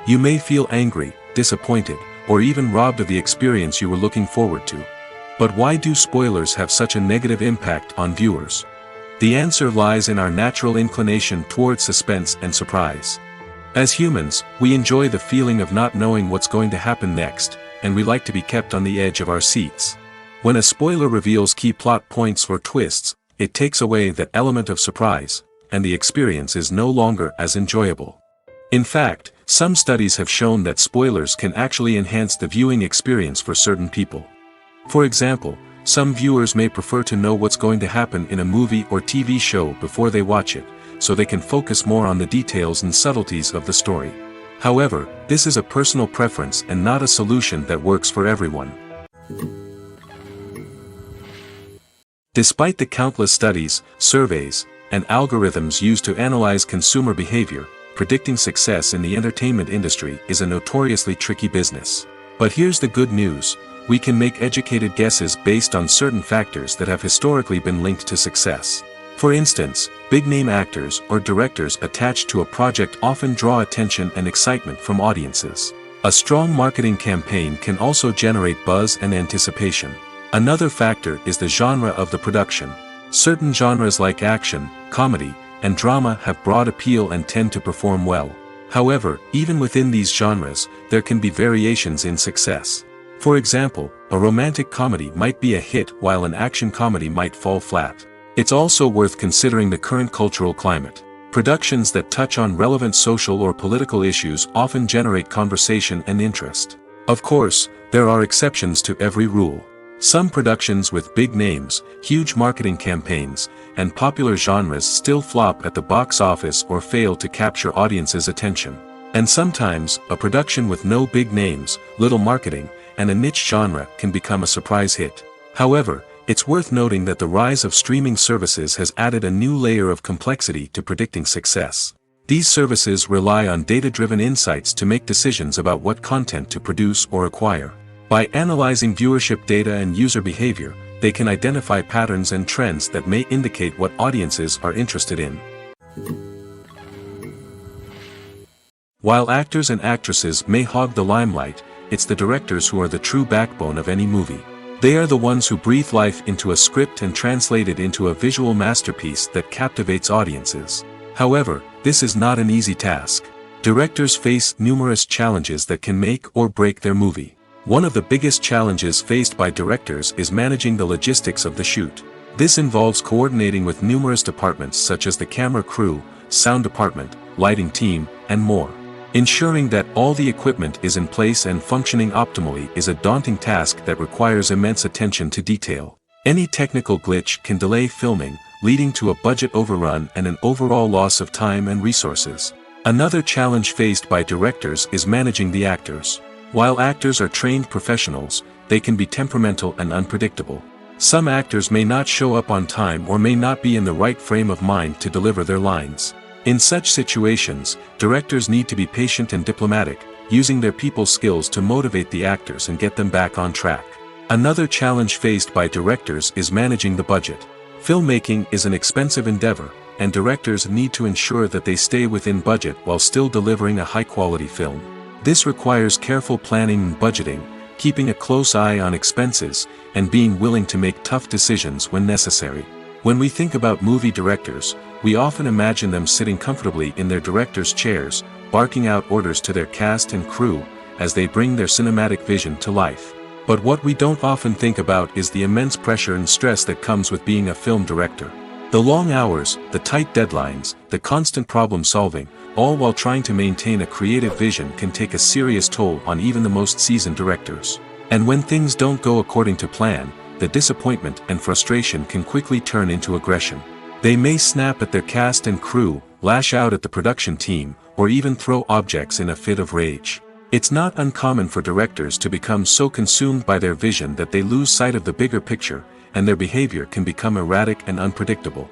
You may feel angry, disappointed, or even robbed of the experience you were looking forward to. But why do spoilers have such a negative impact on viewers? The answer lies in our natural inclination toward suspense and surprise. As humans, we enjoy the feeling of not knowing what's going to happen next, and we like to be kept on the edge of our seats. When a spoiler reveals key plot points or twists, it takes away that element of surprise, and the experience is no longer as enjoyable. In fact, some studies have shown that spoilers can actually enhance the viewing experience for certain people. For example, some viewers may prefer to know what's going to happen in a movie or TV show before they watch it, so they can focus more on the details and subtleties of the story. However, this is a personal preference and not a solution that works for everyone. Despite the countless studies, surveys, and algorithms used to analyze consumer behavior, predicting success in the entertainment industry is a notoriously tricky business. But here's the good news: we can make educated guesses based on certain factors that have historically been linked to success. For instance, big-name actors or directors attached to a project often draw attention and excitement from audiences. A strong marketing campaign can also generate buzz and anticipation. Another factor is the genre of the production. Certain genres like action, comedy, and drama have broad appeal and tend to perform well. However, even within these genres, there can be variations in success. For example, a romantic comedy might be a hit while an action comedy might fall flat. It's also worth considering the current cultural climate. Productions that touch on relevant social or political issues often generate conversation and interest. Of course, there are exceptions to every rule. Some productions with big names, huge marketing campaigns, and popular genres still flop at the box office or fail to capture audiences' attention. And sometimes, a production with no big names, little marketing, and a niche genre can become a surprise hit. However, it's worth noting that the rise of streaming services has added a new layer of complexity to predicting success. These services rely on data-driven insights to make decisions about what content to produce or acquire. By analyzing viewership data and user behavior, they can identify patterns and trends that may indicate what audiences are interested in. While actors and actresses may hog the limelight, it's the directors who are the true backbone of any movie. They are the ones who breathe life into a script and translate it into a visual masterpiece that captivates audiences. However, this is not an easy task. Directors face numerous challenges that can make or break their movie. One of the biggest challenges faced by directors is managing the logistics of the shoot. This involves coordinating with numerous departments such as the camera crew, sound department, lighting team, and more. Ensuring that all the equipment is in place and functioning optimally is a daunting task that requires immense attention to detail. Any technical glitch can delay filming, leading to a budget overrun and an overall loss of time and resources. Another challenge faced by directors is managing the actors. While actors are trained professionals, they can be temperamental and unpredictable. Some actors may not show up on time or may not be in the right frame of mind to deliver their lines. In such situations, directors need to be patient and diplomatic, using their people skills to motivate the actors and get them back on track. Another challenge faced by directors is managing the budget. Filmmaking is an expensive endeavor, and directors need to ensure that they stay within budget while still delivering a high-quality film. This requires careful planning and budgeting, keeping a close eye on expenses, and being willing to make tough decisions when necessary. When we think about movie directors, we often imagine them sitting comfortably in their director's chairs, barking out orders to their cast and crew, as they bring their cinematic vision to life. But what we don't often think about is the immense pressure and stress that comes with being a film director. The long hours, the tight deadlines, the constant problem solving, all while trying to maintain a creative vision can take a serious toll on even the most seasoned directors. And when things don't go according to plan, the disappointment and frustration can quickly turn into aggression. They may snap at their cast and crew, lash out at the production team, or even throw objects in a fit of rage. It's not uncommon for directors to become so consumed by their vision that they lose sight of the bigger picture, and their behavior can become erratic and unpredictable.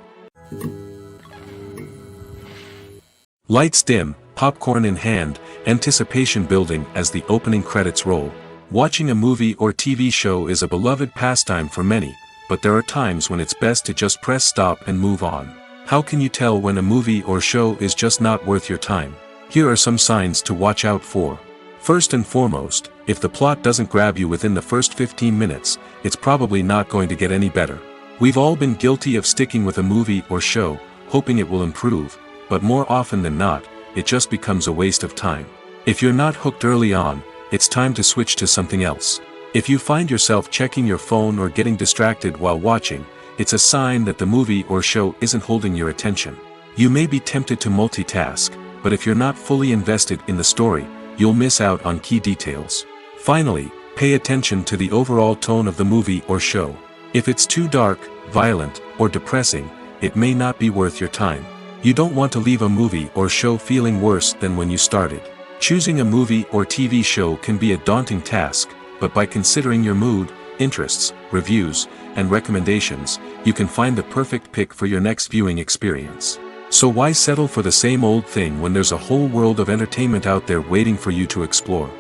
Lights dim, popcorn in hand, anticipation building as the opening credits roll. Watching a movie or TV show is a beloved pastime for many, but there are times when it's best to just press stop and move on. How can you tell when a movie or show is just not worth your time? Here are some signs to watch out for. First and foremost, If the plot doesn't grab you within the first 15 minutes, it's probably not going to get any better. We've all been guilty of sticking with a movie or show, hoping it will improve, but more often than not, it just becomes a waste of time. If you're not hooked early on, it's time to switch to something else. If you find yourself checking your phone or getting distracted while watching, it's a sign that the movie or show isn't holding your attention. You may be tempted to multitask, but if you're not fully invested in the story, you'll miss out on key details. Finally, pay attention to the overall tone of the movie or show. If it's too dark, violent, or depressing, it may not be worth your time. You don't want to leave a movie or show feeling worse than when you started. Choosing a movie or TV show can be a daunting task, but by considering your mood, interests, reviews, and recommendations, you can find the perfect pick for your next viewing experience. So why settle for the same old thing when there's a whole world of entertainment out there waiting for you to explore?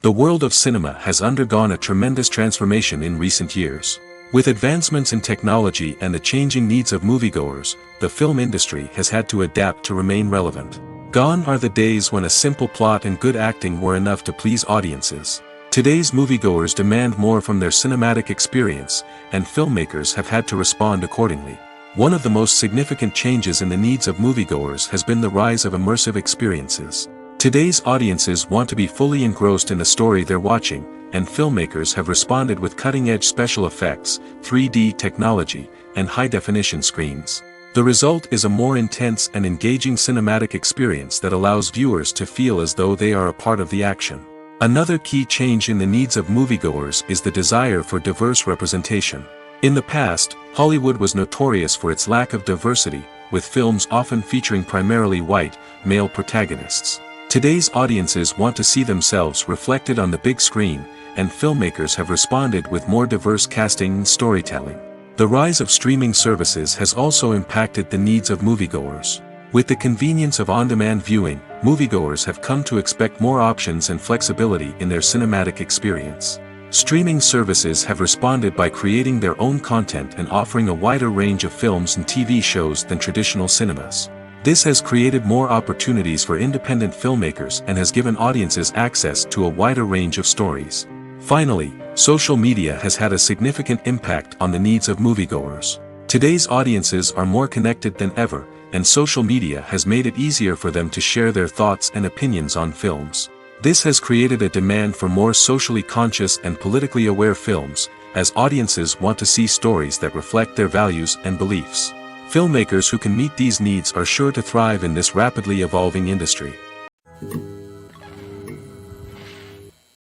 The world of cinema has undergone a tremendous transformation in recent years. With advancements in technology and the changing needs of moviegoers, the film industry has had to adapt to remain relevant. Gone are the days when a simple plot and good acting were enough to please audiences. Today's moviegoers demand more from their cinematic experience, and filmmakers have had to respond accordingly. One of the most significant changes in the needs of moviegoers has been the rise of immersive experiences. Today's audiences want to be fully engrossed in the story they're watching, and filmmakers have responded with cutting-edge special effects, 3D technology, and high-definition screens. The result is a more intense and engaging cinematic experience that allows viewers to feel as though they are a part of the action. Another key change in the needs of moviegoers is the desire for diverse representation. In the past, Hollywood was notorious for its lack of diversity, with films often featuring primarily white, male protagonists. Today's audiences want to see themselves reflected on the big screen, and filmmakers have responded with more diverse casting and storytelling. The rise of streaming services has also impacted the needs of moviegoers. With the convenience of on-demand viewing, moviegoers have come to expect more options and flexibility in their cinematic experience. Streaming services have responded by creating their own content and offering a wider range of films and TV shows than traditional cinemas. This has created more opportunities for independent filmmakers and has given audiences access to a wider range of stories. Finally, social media has had a significant impact on the needs of moviegoers. Today's audiences are more connected than ever, and social media has made it easier for them to share their thoughts and opinions on films. This has created a demand for more socially conscious and politically aware films, as audiences want to see stories that reflect their values and beliefs. Filmmakers who can meet these needs are sure to thrive in this rapidly evolving industry.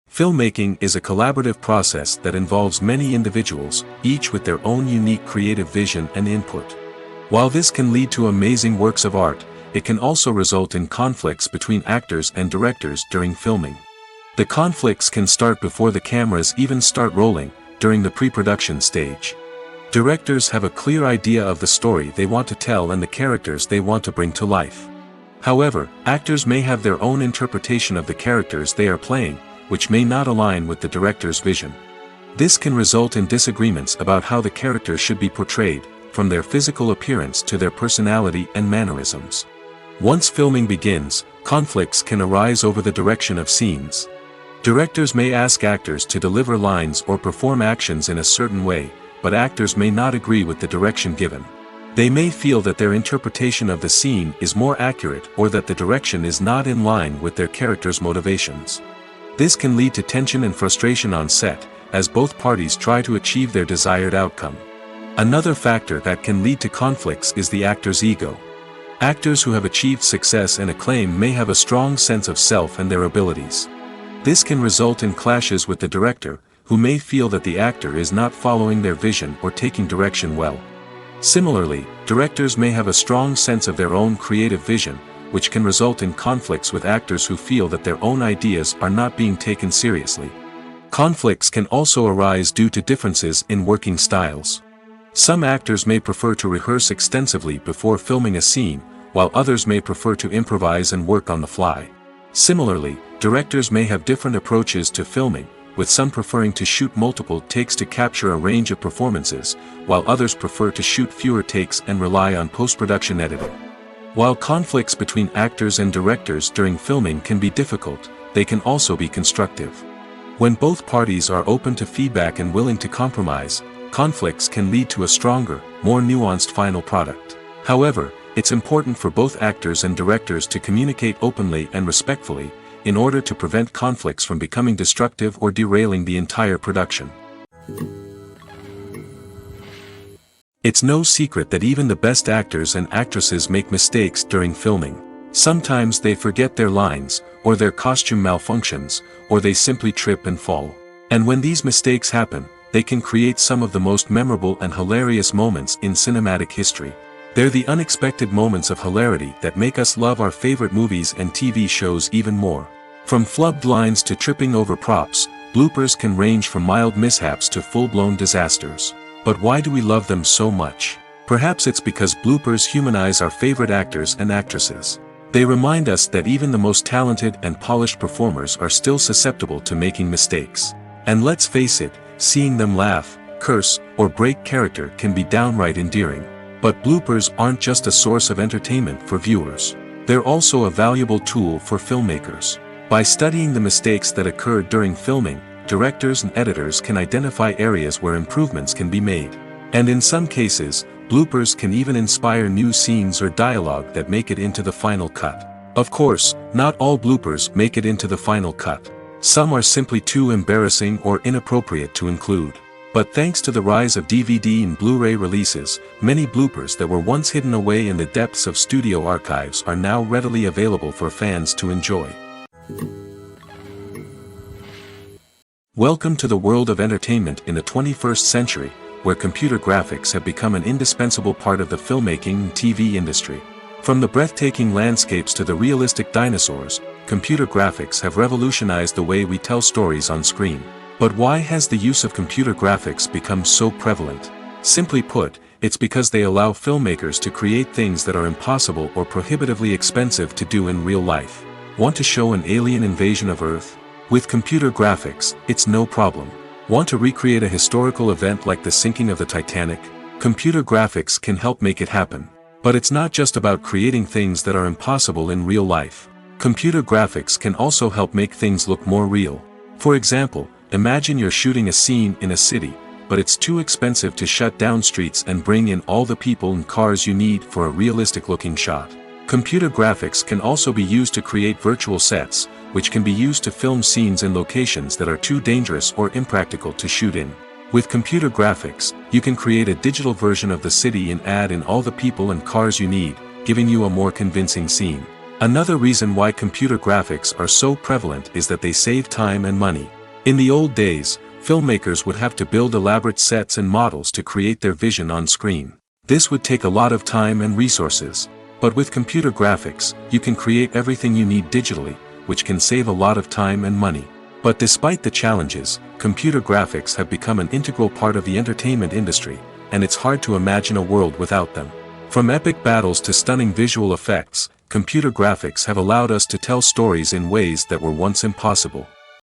Filmmaking is a collaborative process that involves many individuals, each with their own unique creative vision and input. While this can lead to amazing works of art, it can also result in conflicts between actors and directors during filming. The conflicts can start before the cameras even start rolling, during the pre-production stage. Directors have a clear idea of the story they want to tell and the characters they want to bring to life. However, actors may have their own interpretation of the characters they are playing, which may not align with the director's vision. This can result in disagreements about how the characters should be portrayed, from their physical appearance to their personality and mannerisms. Once filming begins, conflicts can arise over the direction of scenes. Directors may ask actors to deliver lines or perform actions in a certain way, but actors may not agree with the direction given. They may feel that their interpretation of the scene is more accurate or that the direction is not in line with their character's motivations. This can lead to tension and frustration on set, as both parties try to achieve their desired outcome. Another factor that can lead to conflicts is the actor's ego. Actors who have achieved success and acclaim may have a strong sense of self and their abilities. This can result in clashes with the director, who may feel that the actor is not following their vision or taking direction well. Similarly, directors may have a strong sense of their own creative vision, which can result in conflicts with actors who feel that their own ideas are not being taken seriously. Conflicts can also arise due to differences in working styles. Some actors may prefer to rehearse extensively before filming a scene, while others may prefer to improvise and work on the fly. Similarly, directors may have different approaches to filming, with some preferring to shoot multiple takes to capture a range of performances, while others prefer to shoot fewer takes and rely on post-production editing. While conflicts between actors and directors during filming can be difficult, they can also be constructive. When both parties are open to feedback and willing to compromise, conflicts can lead to a stronger, more nuanced final product. However, it's important for both actors and directors to communicate openly and respectfully, in order to prevent conflicts from becoming destructive or derailing the entire production. It's no secret that even the best actors and actresses make mistakes during filming. Sometimes they forget their lines, or their costume malfunctions, or they simply trip and fall. And when these mistakes happen, they can create some of the most memorable and hilarious moments in cinematic history. They're the unexpected moments of hilarity that make us love our favorite movies and TV shows even more. From flubbed lines to tripping over props, bloopers can range from mild mishaps to full-blown disasters. But why do we love them so much? Perhaps it's because bloopers humanize our favorite actors and actresses. They remind us that even the most talented and polished performers are still susceptible to making mistakes. And let's face it, seeing them laugh, curse, or break character can be downright endearing. But bloopers aren't just a source of entertainment for viewers. They're also a valuable tool for filmmakers. By studying the mistakes that occurred during filming, directors and editors can identify areas where improvements can be made. And in some cases, bloopers can even inspire new scenes or dialogue that make it into the final cut. Of course, not all bloopers make it into the final cut. Some are simply too embarrassing or inappropriate to include. But thanks to the rise of DVD and Blu-ray releases, many bloopers that were once hidden away in the depths of studio archives are now readily available for fans to enjoy. Welcome to the world of entertainment in the 21st century, where computer graphics have become an indispensable part of the filmmaking and TV industry. From the breathtaking landscapes to the realistic dinosaurs, computer graphics have revolutionized the way we tell stories on screen. But why has the use of computer graphics become so prevalent? Simply put, it's because they allow filmmakers to create things that are impossible or prohibitively expensive to do in real life. Want to show an alien invasion of Earth? With computer graphics, it's no problem. Want to recreate a historical event like the sinking of the Titanic? Computer graphics can help make it happen. But it's not just about creating things that are impossible in real life. Computer graphics can also help make things look more real. For example, imagine you're shooting a scene in a city, but it's too expensive to shut down streets and bring in all the people and cars you need for a realistic-looking shot. Computer graphics can also be used to create virtual sets, which can be used to film scenes in locations that are too dangerous or impractical to shoot in. With computer graphics, you can create a digital version of the city and add in all the people and cars you need, giving you a more convincing scene. Another reason why computer graphics are so prevalent is that they save time and money. In the old days, filmmakers would have to build elaborate sets and models to create their vision on screen. This would take a lot of time and resources. But with computer graphics, you can create everything you need digitally, which can save a lot of time and money. But despite the challenges, computer graphics have become an integral part of the entertainment industry, and it's hard to imagine a world without them. From epic battles to stunning visual effects, computer graphics have allowed us to tell stories in ways that were once impossible.